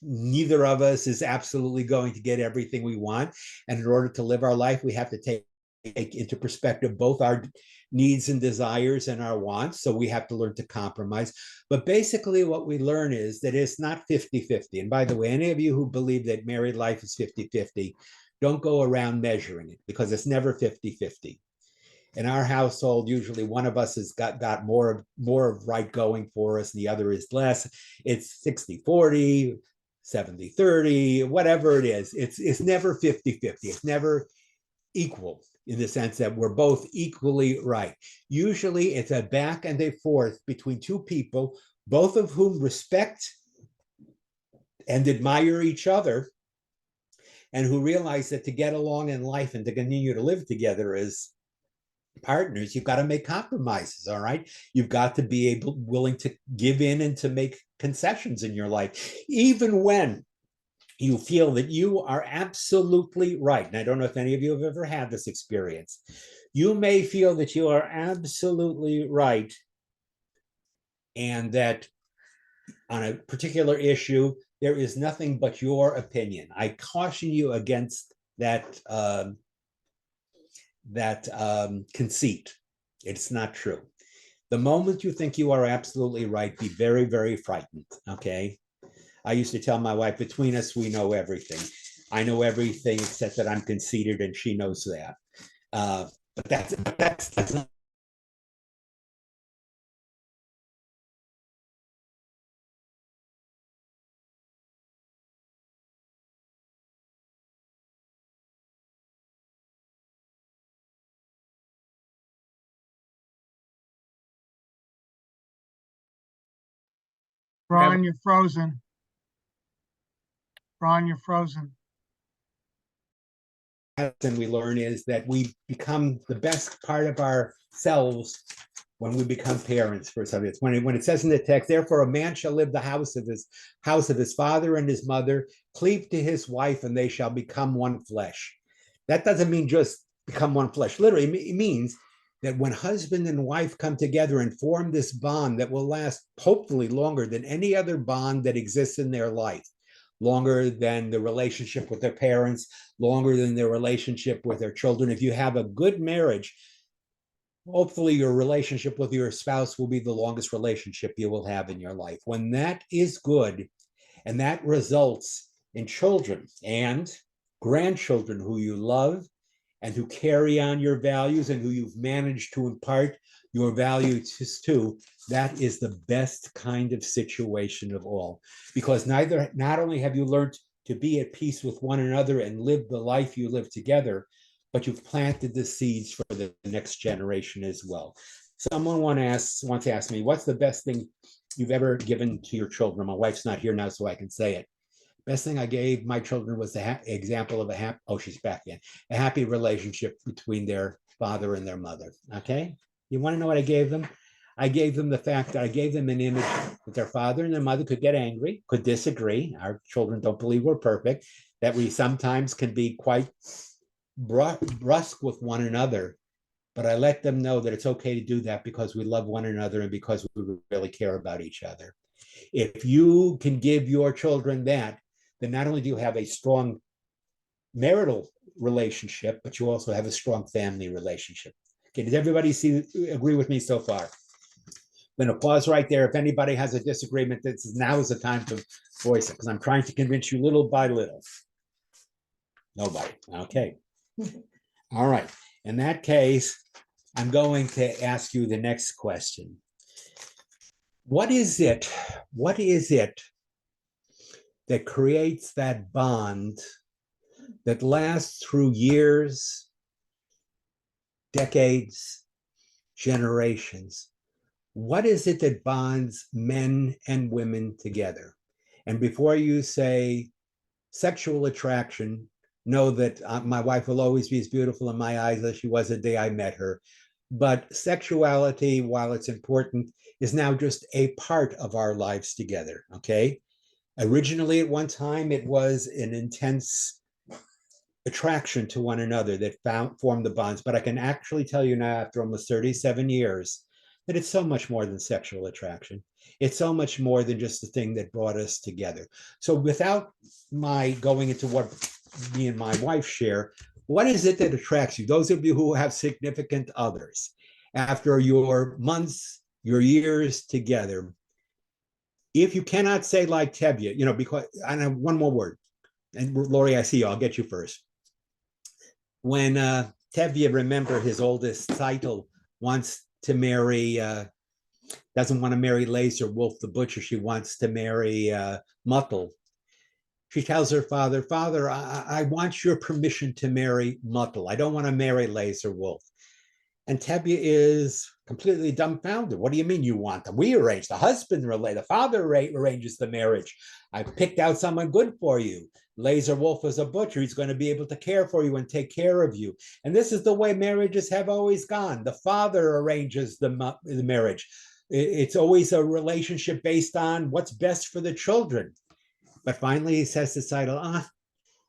neither of us is absolutely going to get everything we want. And in order to live our life, we have to take into perspective both our needs and desires and our wants. So we have to learn to compromise. But basically what we learn is that it's not 50-50. And by the way, any of you who believe that married life is 50-50, don't go around measuring it, because it's never 50-50. In our household, usually one of us has got more right going for us, and the other is less. It's 60-40, 70-30, whatever it is. It's never 50-50. It's never equal in the sense that we're both equally right. Usually it's a back and a forth between two people, both of whom respect and admire each other, and who realize that to get along in life and to continue to live together as partners, you've got to make compromises. All right, you've got to be willing to give in and to make concessions in your life, even when you feel that you are absolutely right. And I don't know if any of you have ever had this experience. You may feel that you are absolutely right, and that on a particular issue there is nothing but your opinion. I caution you against that conceit. It's not true. The moment you think you are absolutely right, be very, very frightened, okay? I used to tell my wife, between us, we know everything. I know everything except that I'm conceited, and she knows that. But that's not. Ron, you're frozen. Ron, you're frozen. And we learn is that we become the best part of ourselves when we become parents for something. It's when it says in the text, therefore a man shall leave the house of his father and his mother, cleave to his wife, and they shall become one flesh. That doesn't mean just become one flesh. Literally, it means that when husband and wife come together and form this bond that will last hopefully longer than any other bond that exists in their life, longer than the relationship with their parents, longer than their relationship with their children. If you have a good marriage, hopefully your relationship with your spouse will be the longest relationship you will have in your life. When that is good, and that results in children and grandchildren who you love and who carry on your values and who you've managed to impart your values to, that is the best kind of situation of all. Because not only have you learned to be at peace with one another and live the life you live together, but you've planted the seeds for the next generation as well. Someone wants to ask me, what's the best thing you've ever given to your children? My wife's not here now, so I can say it. Best thing I gave my children was the example of she's back again, a happy relationship between their father and their mother. Okay, you want to know what I gave them? I gave them the fact that I gave them an image that their father and their mother could get angry, could disagree. Our children don't believe we're perfect, that we sometimes can be quite brusque with one another, but I let them know that it's okay to do that because we love one another and because we really care about each other. If you can give your children that, then not only do you have a strong marital relationship, but you also have a strong family relationship. Okay, does everybody agree with me so far? I'm going to pause right there. If anybody has a disagreement, now is the time to voice it, because I'm trying to convince you little by little. Nobody. Okay. All right. In that case, I'm going to ask you the next question. What is it that creates that bond that lasts through years, decades, generations? What is it that bonds men and women together? And before you say sexual attraction, know that my wife will always be as beautiful in my eyes as she was the day I met her. But sexuality, while it's important, is now just a part of our lives together, okay? Originally, at one time, it was an intense attraction to one another that formed the bonds. But I can actually tell you now, after almost 37 years, that it's so much more than sexual attraction. It's so much more than just the thing that brought us together. So without my going into what me and my wife share, what is it that attracts you? Those of you who have significant others, after your months, your years together, if you cannot say like Tevye, because, and one more word, and Lori, I see you, I'll get you first. When Tevye, remember, his oldest title, wants to marry, doesn't want to marry Laser Wolf the butcher, she wants to marry Muttle. She tells her father, Father, I want your permission to marry Muttle. I don't want to marry Laser Wolf. And Tevye is completely dumbfounded. What do you mean you want them? We arrange, the husband, the father arranges the marriage. I picked out someone good for you. Laser Wolf is a butcher. He's going to be able to care for you and take care of you. And this is the way marriages have always gone. The father arranges the marriage. It's always a relationship based on what's best for the children. But finally, he says to Seidel,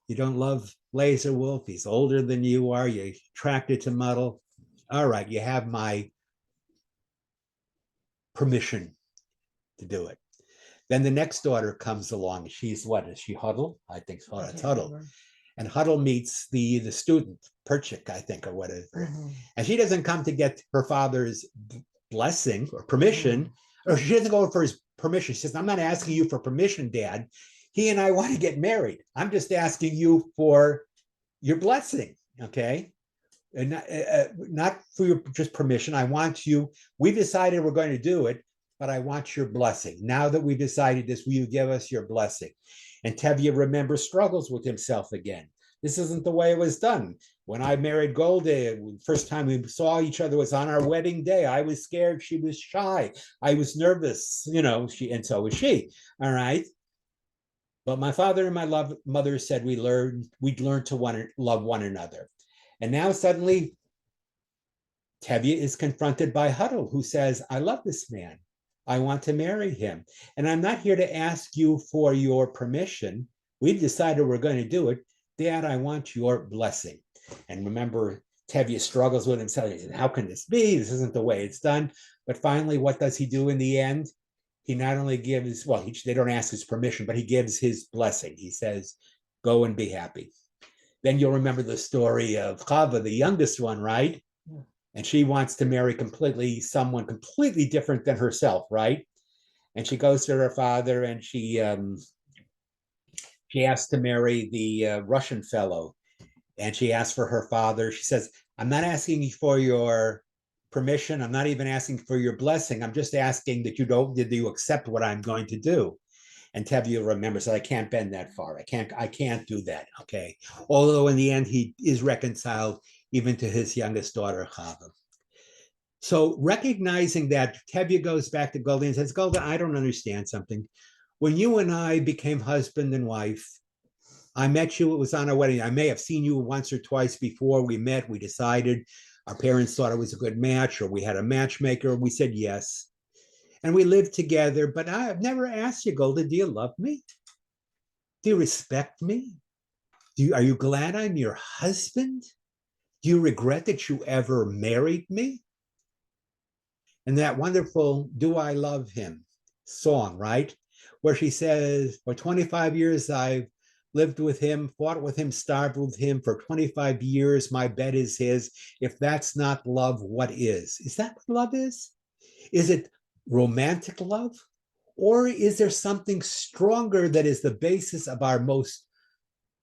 you don't love Laser Wolf. He's older than you are. You're attracted to Muddle. All right, you have my permission to do it. Then the next daughter comes along. She's what? Is she Huddle? I think it's Huddle. And Huddle meets the student, Perchik, I think, or whatever. Mm-hmm. And she doesn't come to get her father's blessing or permission, or she doesn't go for his permission. She says, I'm not asking you for permission, Dad. He and I want to get married. I'm just asking you for your blessing, okay? And not for your just permission. I want you, we've decided we're going to do it, but I want your blessing. Now that we've decided this, will you give us your blessing? And Tevye, remember, struggles with himself again. This isn't the way it was done. When I married Golda, first time we saw each other was on our wedding day. I was scared. She was shy. I was nervous, and so was she. All right. But my father and my mother said we'd learn to love one another. And now suddenly Tevye is confronted by Huddle, who says, I love this man. I want to marry him. And I'm not here to ask you for your permission. We've decided we're going to do it. Dad, I want your blessing. And remember, Tevye struggles with himself. He says, how can this be? This isn't the way it's done. But finally, what does he do in the end? He not only gives, well, they don't ask his permission, but he gives his blessing. He says, go and be happy. Then you'll remember the story of Chava, the youngest one, right? And she wants to marry someone completely different than herself, right? And she goes to her father and she asks to marry the Russian fellow. And she asks for her father. She says, I'm not asking you for your permission. I'm not even asking for your blessing. I'm just asking that you accept what I'm going to do. And Tevye remembers that I can't bend that far. I can't do that. Okay. Although in the end, he is reconciled even to his youngest daughter, Chava. So recognizing that, Tevye goes back to Golda and says, Golda, I don't understand something. When you and I became husband and wife, I met you, it was on our wedding. I may have seen you once or twice before we met. We decided, our parents thought it was a good match, or we had a matchmaker. We said yes. And we lived together, but I've never asked you, Golda, do you love me? Do you respect me? Are you glad I'm your husband? Do you regret that you ever married me? And that wonderful Do I Love Him song, right? Where she says, for 25 years, I've lived with him, fought with him, starved with him. For 25 years, my bed is his. If that's not love, what is? Is that what love is? Is it romantic love? Or is there something stronger that is the basis of our most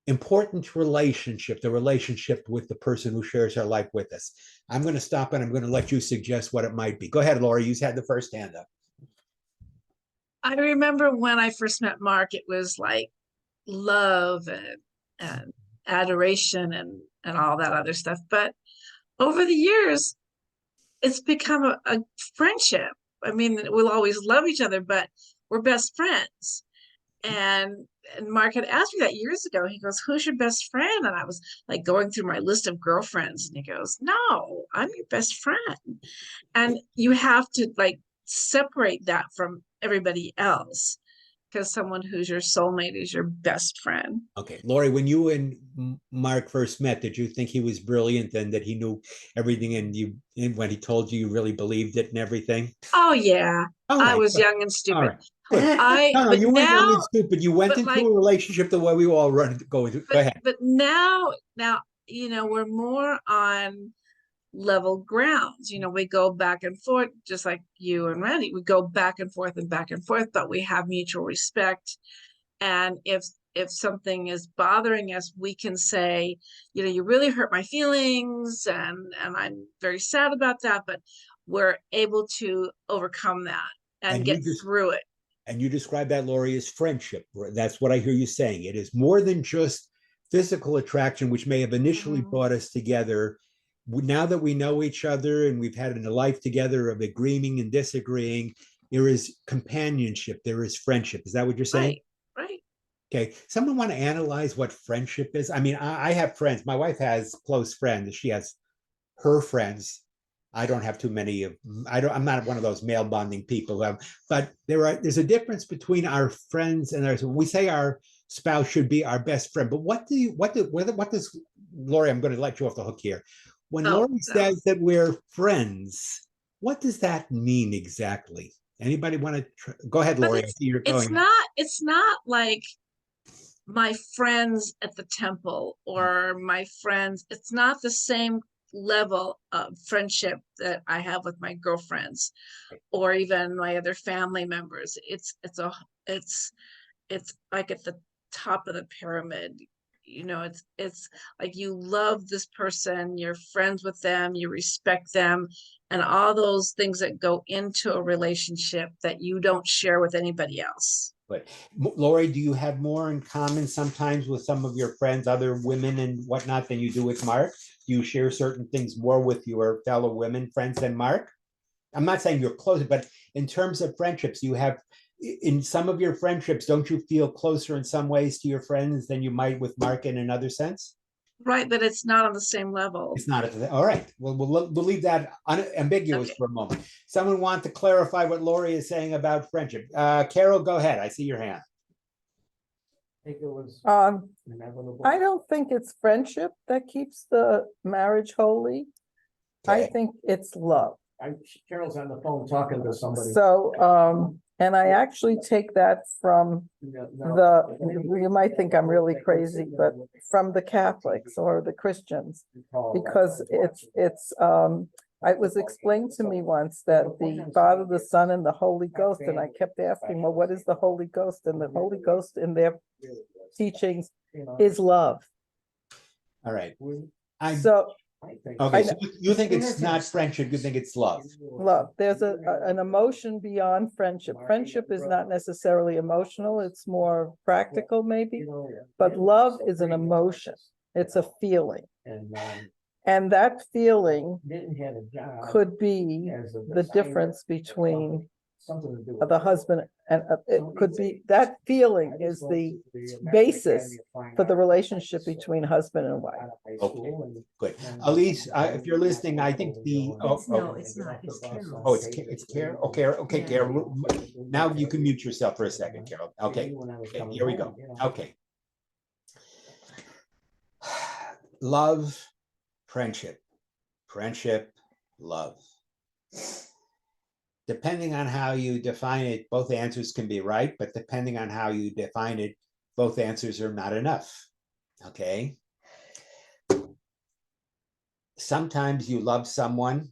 important relationship, the relationship with the person who shares our life with us? I'm going to stop and I'm going to let you suggest what it might be. Go ahead, Laura. You had the first hand up. I remember when I first met Mark, it was like love and adoration and all that other stuff. But over the years, it's become a friendship. I mean, we'll always love each other, but we're best friends. And Mark had asked me that years ago. He goes, who's your best friend? And I was like going through my list of girlfriends. And he goes, no, I'm your best friend. And you have to like separate that from everybody else, because someone who's your soulmate is your best friend. Okay, Lori, when you and Mark first met, did you think he was brilliant and that he knew everything, and when he told you, you really believed it and everything? Oh yeah, All I right, was good. young and All stupid. right, good. No, But you weren't young now, and stupid. You went but into like, a relationship the way we all go. Go ahead. but now, we're more on level grounds. We go back and forth, just like you and Randy. We go back and forth and back and forth, but we have mutual respect. And if something is bothering us, we can say, you really hurt my feelings, and I'm very sad about that, but we're able to overcome that and get through it. And you describe that, Lori, as friendship. That's what I hear you saying. It is more than just physical attraction, which may have initially brought us together. Now that we know each other and we've had a life together of agreeing and disagreeing, there is companionship, there is friendship. Is that what you're saying? Right. Okay. Someone want to analyze what friendship is? I mean, I have friends. My wife has close friends. She has her friends. I don't have too many of. I'm not one of those male bonding people. But there's a difference between our friends and ours. We say our spouse should be our best friend, but what does Lori? I'm going to let you off the hook here. When Lori says that we're friends, what does that mean exactly? Anybody want to go ahead, Lori? I see you're going. It's not like my friends at the temple or my friends. It's not the same level of friendship that I have with my girlfriends or even my other family members. It's like at the top of the pyramid. It's like you love this person, you're friends with them, you respect them, and all those things that go into a relationship that you don't share with anybody else. But Lori, do you have more in common sometimes with some of your friends, other women and whatnot, than you do with Mark? Do you share certain things more with your fellow women friends than Mark? I'm not saying you're close, but in terms of friendships, you have in some of your friendships, don't you feel closer in some ways to your friends than you might with Mark in another sense? Right, that it's not on the same level. It's not, all right, well, we'll leave that unambiguous Okay. for a moment. Someone want to clarify what Lori is saying about friendship? Carol, go ahead, I see your hand. I don't think it's friendship that keeps the marriage holy. I Okay. think it's love. Carol's on the phone talking to somebody. So, and I actually take that from you might think I'm really crazy, but from the Catholics or the Christians, because it was explained to me once that the Father, the Son, and the Holy Ghost, and I kept asking, well, what is the Holy Ghost? And the Holy Ghost in their teachings is love. All right. So Okay, so you think it's not friendship, you think it's love. love, there's an emotion beyond friendship. Friendship is not necessarily emotional, it's more practical maybe, but love is an emotion. It's a feeling. And that feeling could be the difference between the husband and it could be, that feeling is the basis for the relationship between husband and wife. Okay, good. Elise, if you're listening, I think the. No, it's not. It's Carol. Oh, it's Carol. Okay, Yeah. Carol. Now you can mute yourself for a second, Carol. Okay, here we go. Okay. Love, friendship, love. Depending on how you define it, both answers can be right, but depending on how you define it, both answers are not enough. Okay. Sometimes you love someone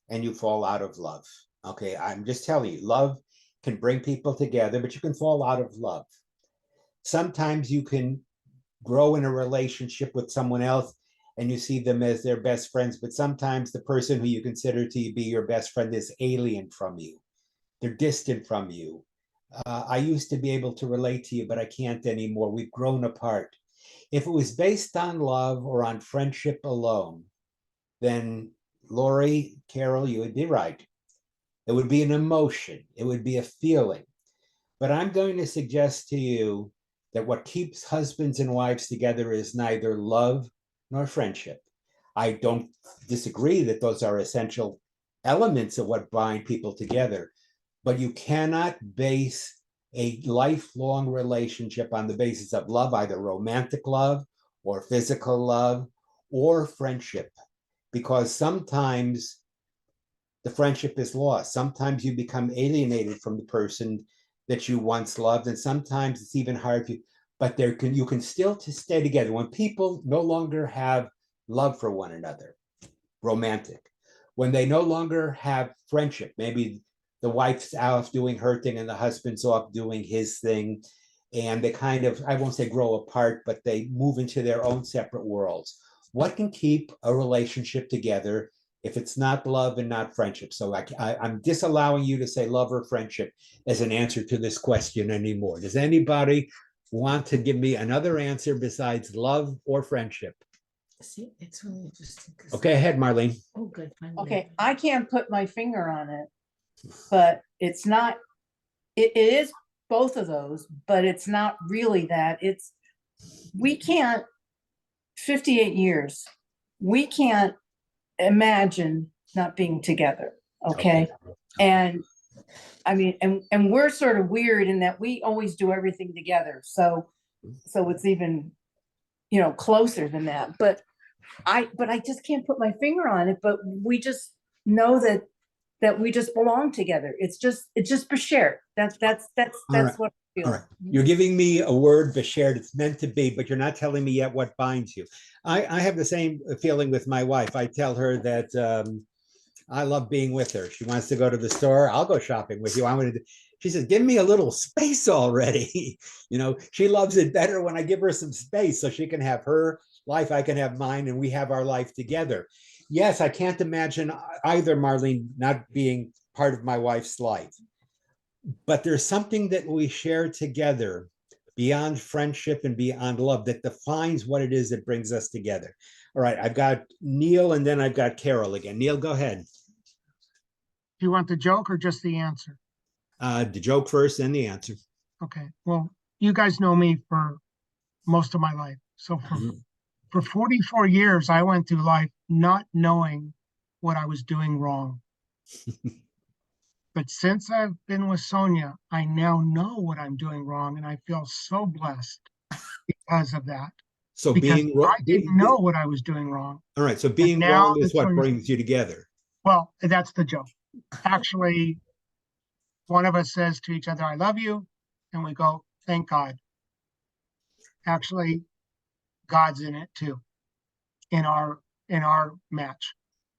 and you fall out of love. Okay, I'm just telling you, love can bring people together, but you can fall out of love. Sometimes you can grow in a relationship with someone else and you see them as their best friends, but sometimes the person who you consider to be your best friend is alien from you. They're distant from you. I used to be able to relate to you, but I can't anymore. We've grown apart. If it was based on love or on friendship alone, then Lori, Carol, you would be right. It would be an emotion. It would be a feeling. But I'm going to suggest to you that what keeps husbands and wives together is neither love nor friendship. I don't disagree that those are essential elements of what bind people together, but you cannot base a lifelong relationship on the basis of love, either romantic love or physical love or friendship, because sometimes the friendship is lost. Sometimes you become alienated from the person that you once loved, and sometimes it's even hard for you, but you can still stay together. When people no longer have love for one another, romantic, when they no longer have friendship, maybe the wife's off doing her thing and the husband's off doing his thing, and they kind of, I won't say grow apart, but they move into their own separate worlds. What can keep a relationship together if it's not love and not friendship? So I'm disallowing you to say love or friendship as an answer to this question anymore. Does anybody want to give me another answer besides love or friendship? See, it's really interesting. Okay, ahead, Marlene. Oh, good. Okay, I can't put my finger on it, but it's not, it is both of those, but it's not really that. We can't, 58 years, we can't imagine not being together, okay? And I mean, and we're sort of weird in that we always do everything together. So it's even, closer than that. But I just can't put my finger on it, but we just know that we just belong together. It's just bashert. That's right. what I feel. All right. You're giving me a word, bashert. It's meant to be, but you're not telling me yet what binds you. I have the same feeling with my wife. I tell her that I love being with her. She wants to go to the store. I'll go shopping with you. She says, give me a little space already. She loves it better when I give her some space so she can have her life, I can have mine, and we have our life together. Yes, I can't imagine either, Marlene, not being part of my wife's life. But there's something that we share together beyond friendship and beyond love that defines what it is that brings us together. All right, I've got Neil and then I've got Carol again. Neil, go ahead. Do you want the joke or just the answer? The joke first, then the answer. Okay, well, you guys know me for most of my life. So from For 44 years, I went through life not knowing what I was doing wrong. But since I've been with Sonia, I now know what I'm doing wrong, and I feel so blessed because of that. So Because being wrong, I didn't know what I was doing wrong. all right. So being now wrong is that what Sonia's- brings you together. Well, that's the joke. Actually, one of us says to each other, I love you. And we go, thank God. Actually, God's in it too, in our match.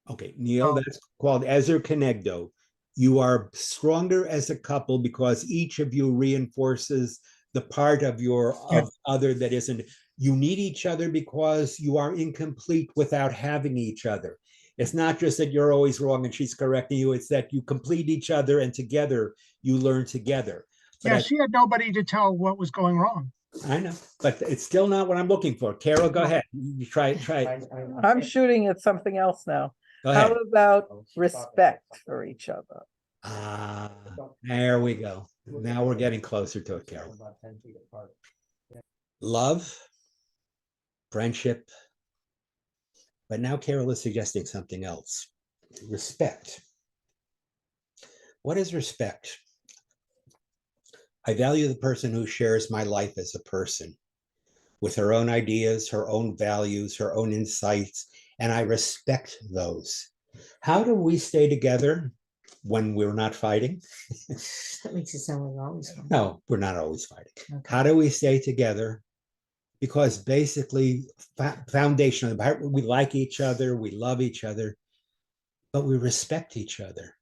Okay, Neil, Oh. that's called Ezer Kenegdo. You are stronger as a couple because each of you reinforces the part of your Yeah. of other that isn't. You need each other because you are incomplete without having each other. It's not just that you're always wrong and she's correcting you, it's that you complete each other and together you learn together. But Yeah, she had nobody to tell what was going wrong. I know, but it's still not what I'm looking for. Carol, go ahead. You try it. I'm shooting at something else now. Go How ahead. about respect for each other? Ah, there we go. Now we're getting closer to it, Carol. Love, friendship. But now Carol is suggesting something else. Respect. What is respect? I value the person who shares my life as a person with her own ideas, her own values, her own insights, and I respect those. How do we stay together when we're not fighting? That makes it sound like we're always fine. No, we're not always fighting. Okay. How do we stay together? Because basically, foundationally, we like each other, we love each other, but we respect each other.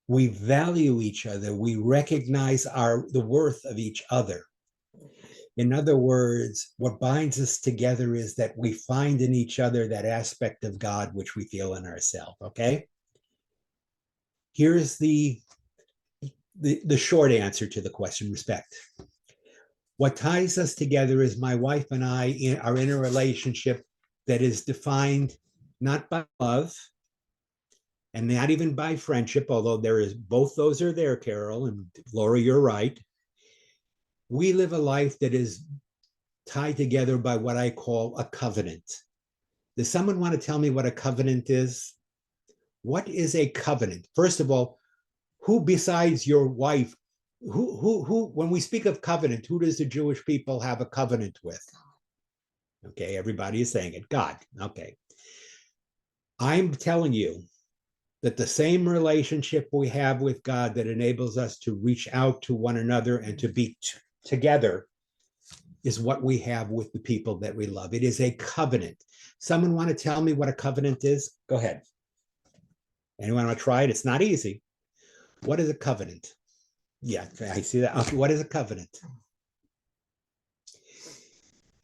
We value each other. We recognize the worth of each other. In other words, what binds us together is that we find in each other that aspect of God which we feel in ourselves. Okay. Here's the short answer to the question: respect. What ties us together is my wife and I are in a relationship that is defined not by love and not even by friendship, although both those are there, Carol, and Laura, you're right. We live a life that is tied together by what I call a covenant. Does someone want to tell me what a covenant is? What is a covenant? First of all, who besides your wife, when we speak of covenant, who does the Jewish people have a covenant with? Okay, everybody is saying it, God. Okay. I'm telling you that the same relationship we have with God that enables us to reach out to one another and to be together is what we have with the people that we love. It is a covenant. Someone want to tell me what a covenant is? Go ahead. Anyone want to try it? It's not easy. What is a covenant? Yeah, I see that. Okay, what is a covenant?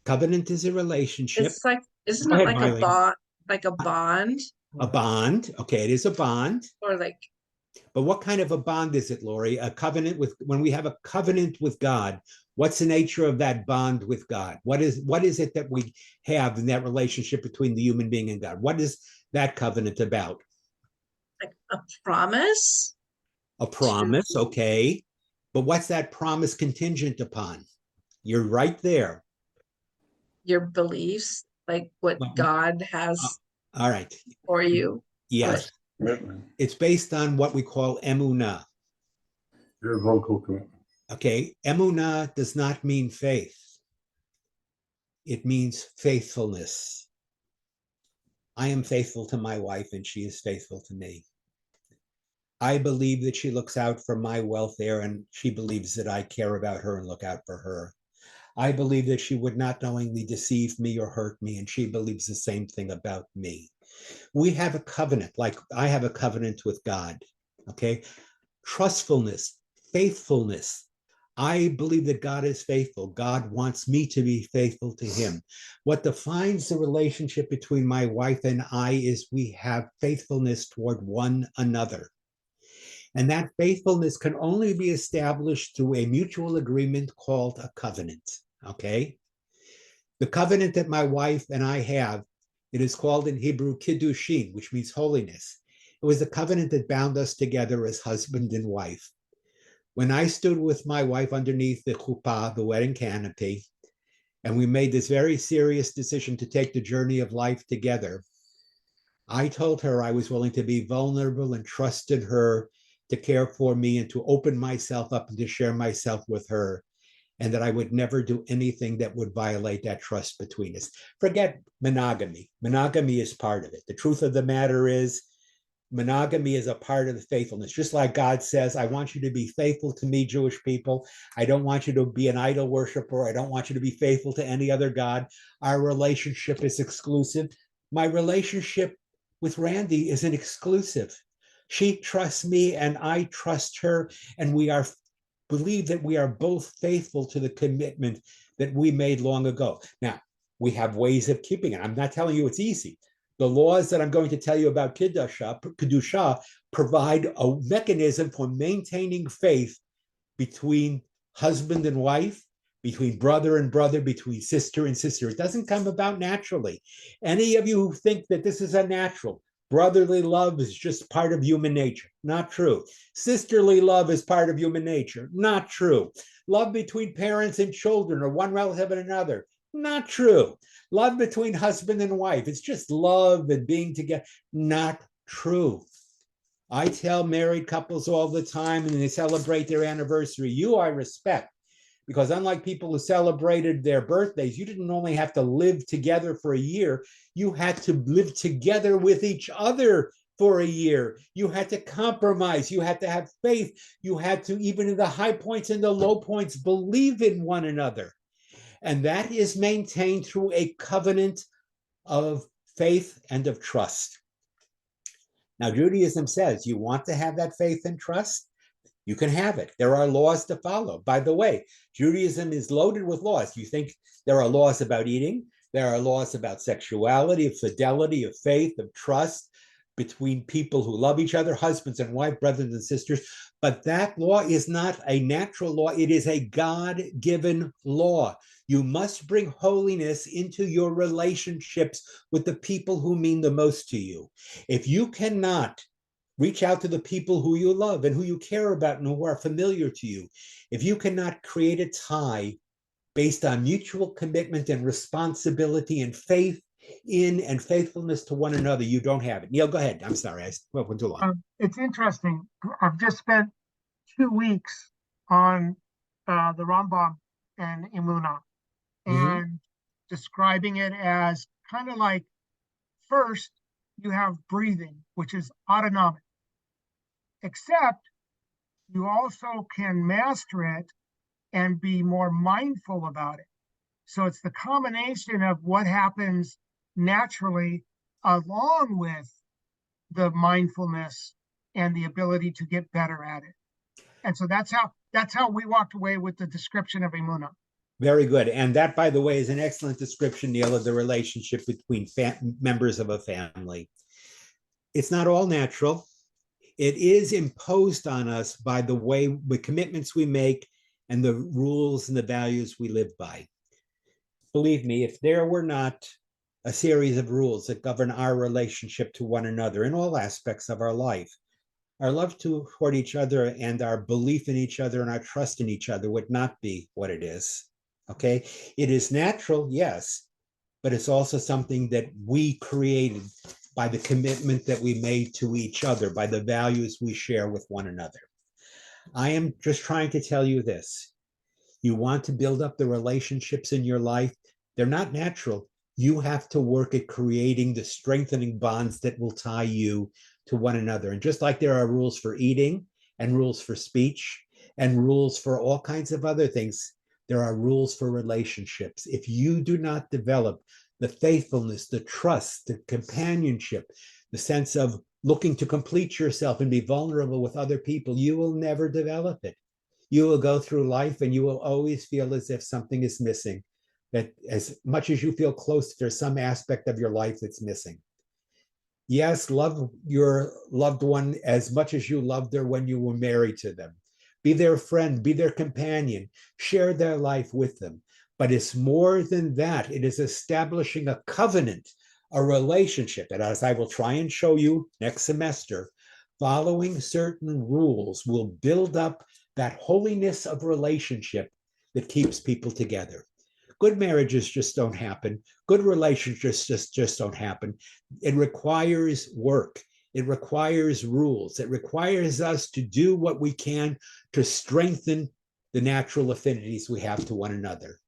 Covenant is a relationship. It's like, isn't Go it ahead, like a Marlene. bond, like a bond, A bond. Okay, it is a bond. or like, But what kind of a bond is it, Lori? A covenant when we have a covenant with God, what's the nature of that bond with God? What is it that we have in that relationship between the human being and God? What is that covenant about? like a promise? A promise, okay. But what's that promise contingent upon? You're right there. Your beliefs, like what Well, God has All right. for you. Yes. It's based on what we call emunah. Okay. Emunah does not mean faith. It means faithfulness. I am faithful to my wife and she is faithful to me. I believe that she looks out for my welfare and she believes that I care about her and look out for her. I believe that she would not knowingly deceive me or hurt me, and she believes the same thing about me. We have a covenant, like I have a covenant with God, okay? Trustfulness, faithfulness. I believe that God is faithful. God wants me to be faithful to him. What defines the relationship between my wife and I is we have faithfulness toward one another. And that faithfulness can only be established through a mutual agreement called a covenant, okay? The covenant that my wife and I have, it is called in Hebrew kiddushin, which means holiness. It was the covenant that bound us together as husband and wife. When I stood with my wife underneath the chuppah, the wedding canopy, and we made this very serious decision to take the journey of life together, I told her I was willing to be vulnerable and trusted her to care for me and to open myself up and to share myself with her, and that I would never do anything that would violate that trust between us. Forget monogamy. Monogamy is part of it. The truth of the matter is, monogamy is a part of the faithfulness. Just like God says, I want you to be faithful to me, Jewish people. I don't want you to be an idol worshiper. I don't want you to be faithful to any other God. Our relationship is exclusive. My relationship with Randy isn't exclusive. She trusts me and I trust her, and we are believe that we are both faithful to the commitment that we made long ago. Now, we have ways of keeping it. I'm not telling you it's easy. The laws that I'm going to tell you about Kedusha provide a mechanism for maintaining faith between husband and wife, between brother and brother, between sister and sister. It doesn't come about naturally. Any of you who think that this is unnatural, brotherly love is just part of human nature. Not true. Sisterly love is part of human nature. Not true. Love between parents and children or one relative and another. Not true. Love between husband and wife. It's just love and being together. Not true. I tell married couples all the time, and they celebrate their anniversary. I respect, because unlike people who celebrated their birthdays, you didn't only have to live together for a year, you had to live together with each other for a year. You had to compromise. You had to have faith. You had to, even in the high points and the low points, believe in one another. And that is maintained through a covenant of faith and of trust. Now, Judaism says you want to have that faith and trust, you can have it. There are laws to follow. By the way, Judaism is loaded with laws. You think there are laws about eating, there are laws about sexuality, of fidelity, of faith, of trust between people who love each other, husbands and wives, brothers and sisters. But that law is not a natural law. It is a God-given law. You must bring holiness into your relationships with the people who mean the most to you. If you cannot reach out to the people who you love and who you care about and who are familiar to you, if you cannot create a tie based on mutual commitment and responsibility and faith in and faithfulness to one another, you don't have it. Neil, go ahead. I'm sorry, I went too long. It's interesting. I've just spent 2 weeks on the Rambam and Emunah, and describing it as kind of like, first you have breathing, which is autonomic, except you also can master it and be more mindful about it. So it's the combination of what happens naturally along with the mindfulness and the ability to get better at it. And so that's how we walked away with the description of Emunah. Very good. And that, by the way, is an excellent description, Neil, of the relationship between members of a family. It's not all natural. It is imposed on us by the commitments we make and the rules and the values we live by. Believe me, if there were not a series of rules that govern our relationship to one another in all aspects of our life, our love toward each other and our belief in each other and our trust in each other would not be what it is. Okay? It is natural, yes, but it's also something that we created by the commitment that we made to each other, by the values we share with one another. I am just trying to tell you this. You want to build up the relationships in your life. They're not natural. You have to work at creating the strengthening bonds that will tie you to one another. And just like there are rules for eating and rules for speech and rules for all kinds of other things, there are rules for relationships. If you do not develop the faithfulness, the trust, the companionship, the sense of looking to complete yourself and be vulnerable with other people, you will never develop it. You will go through life and you will always feel as if something is missing, that as much as you feel close, there's some aspect of your life that's missing. Yes, love your loved one as much as you loved her when you were married to them. Be their friend, be their companion, share their life with them. But it's more than that. It is establishing a covenant, a relationship. And as I will try and show you next semester, following certain rules will build up that holiness of relationship that keeps people together. Good marriages just don't happen. Good relationships just don't happen. It requires work. It requires rules. It requires us to do what we can to strengthen the natural affinities we have to one another.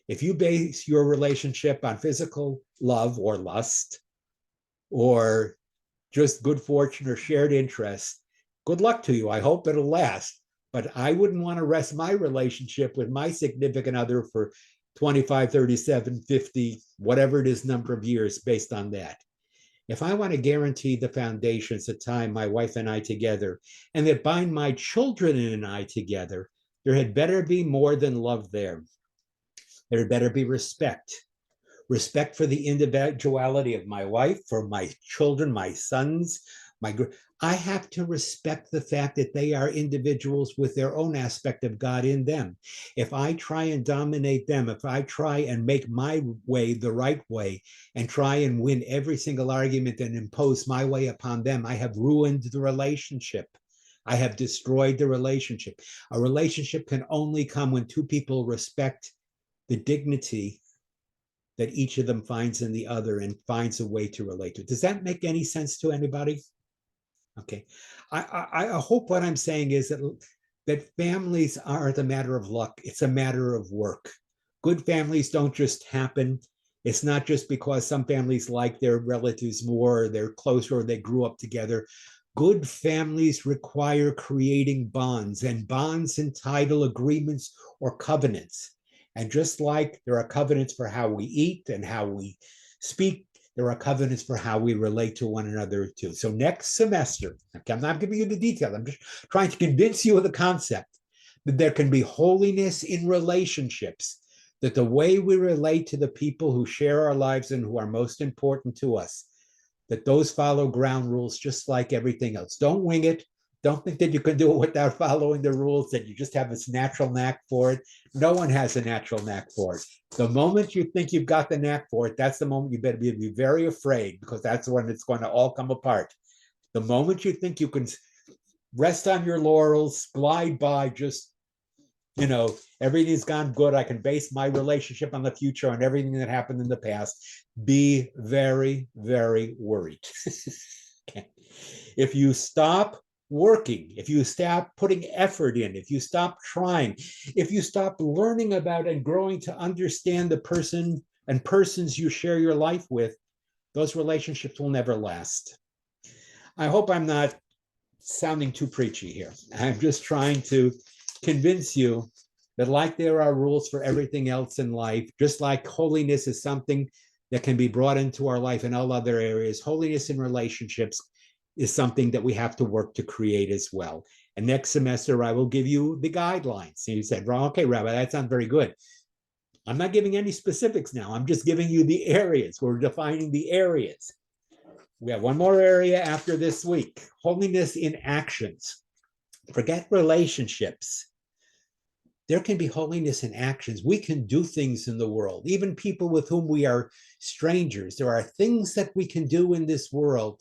If you base your relationship on physical love or lust, or just good fortune or shared interest, good luck to you. I hope it'll last. But I wouldn't want to rest my relationship with my significant other for 25, 37, 50, whatever it is, number of years based on that. If I want to guarantee the foundations that tie my wife and I together and that bind my children and I together, there had better be more than love there. There had better be respect. Respect for the individuality of my wife, for my children, my sons, I have to respect the fact that they are individuals with their own aspect of God in them. If I try and dominate them, if I try and make my way the right way and try and win every single argument and impose my way upon them, I have ruined the relationship. I have destroyed the relationship. A relationship can only come when two people respect the dignity that each of them finds in the other and finds a way to relate to it. Does that make any sense to anybody? Okay. I hope what I'm saying is that families aren't a matter of luck. It's a matter of work. Good families don't just happen. It's not just because some families like their relatives more, or they're closer, or they grew up together. Good families require creating bonds, and bonds entitle agreements or covenants. And just like there are covenants for how we eat and how we speak, there are covenants for how we relate to one another too. So next semester, okay, I'm not giving you the details. I'm just trying to convince you of the concept that there can be holiness in relationships, that the way we relate to the people who share our lives and who are most important to us, that those follow ground rules just like everything else. Don't wing it. Don't think that you can do it without following the rules, that you just have this natural knack for it. No one has a natural knack for it. The moment you think you've got the knack for it, that's the moment you better be very afraid, because that's when it's going to all come apart. The moment you think you can rest on your laurels, glide by, just, everything's gone good, I can base my relationship on the future, on everything that happened in the past, be very, very worried. Okay. If you stop working, if you stop putting effort in, if you stop trying, if you stop learning about and growing to understand the person and persons you share your life with, those relationships will never last. I hope I'm not sounding too preachy here. I'm just trying to convince you that, like there are rules for everything else in life, just like holiness is something that can be brought into our life in all other areas, holiness in relationships is something that we have to work to create as well. And next semester, I will give you the guidelines. And you said, well, okay, Rabbi, that sounds very good. I'm not giving any specifics now. I'm just giving you the areas. We're defining the areas. We have one more area after this week, holiness in actions. Forget relationships. There can be holiness in actions. We can do things in the world, even people with whom we are strangers. There are things that we can do in this world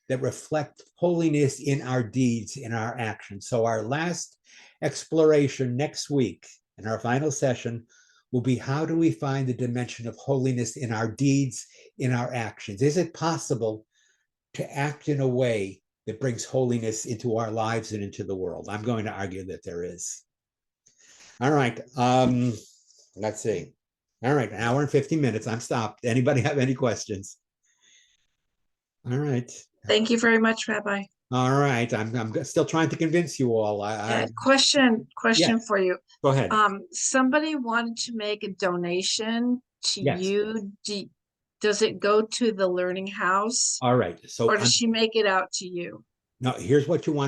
that reflect holiness in our deeds, in our actions. So our last exploration next week, in our final session, will be, how do we find the dimension of holiness in our deeds, in our actions? Is it possible to act in a way that brings holiness into our lives and into the world? I'm going to argue that there is. All right, let's see. All right, an hour and 50 minutes. I'm stopped. Anybody have any questions? All right. Thank you very much, Rabbi. All right, I'm still trying to convince you all. Question Yeah. for you. Go ahead. Somebody wanted to make a donation to Yes. you. Does it go to the Learning House, All right, so or does she make it out to you? now here's what you want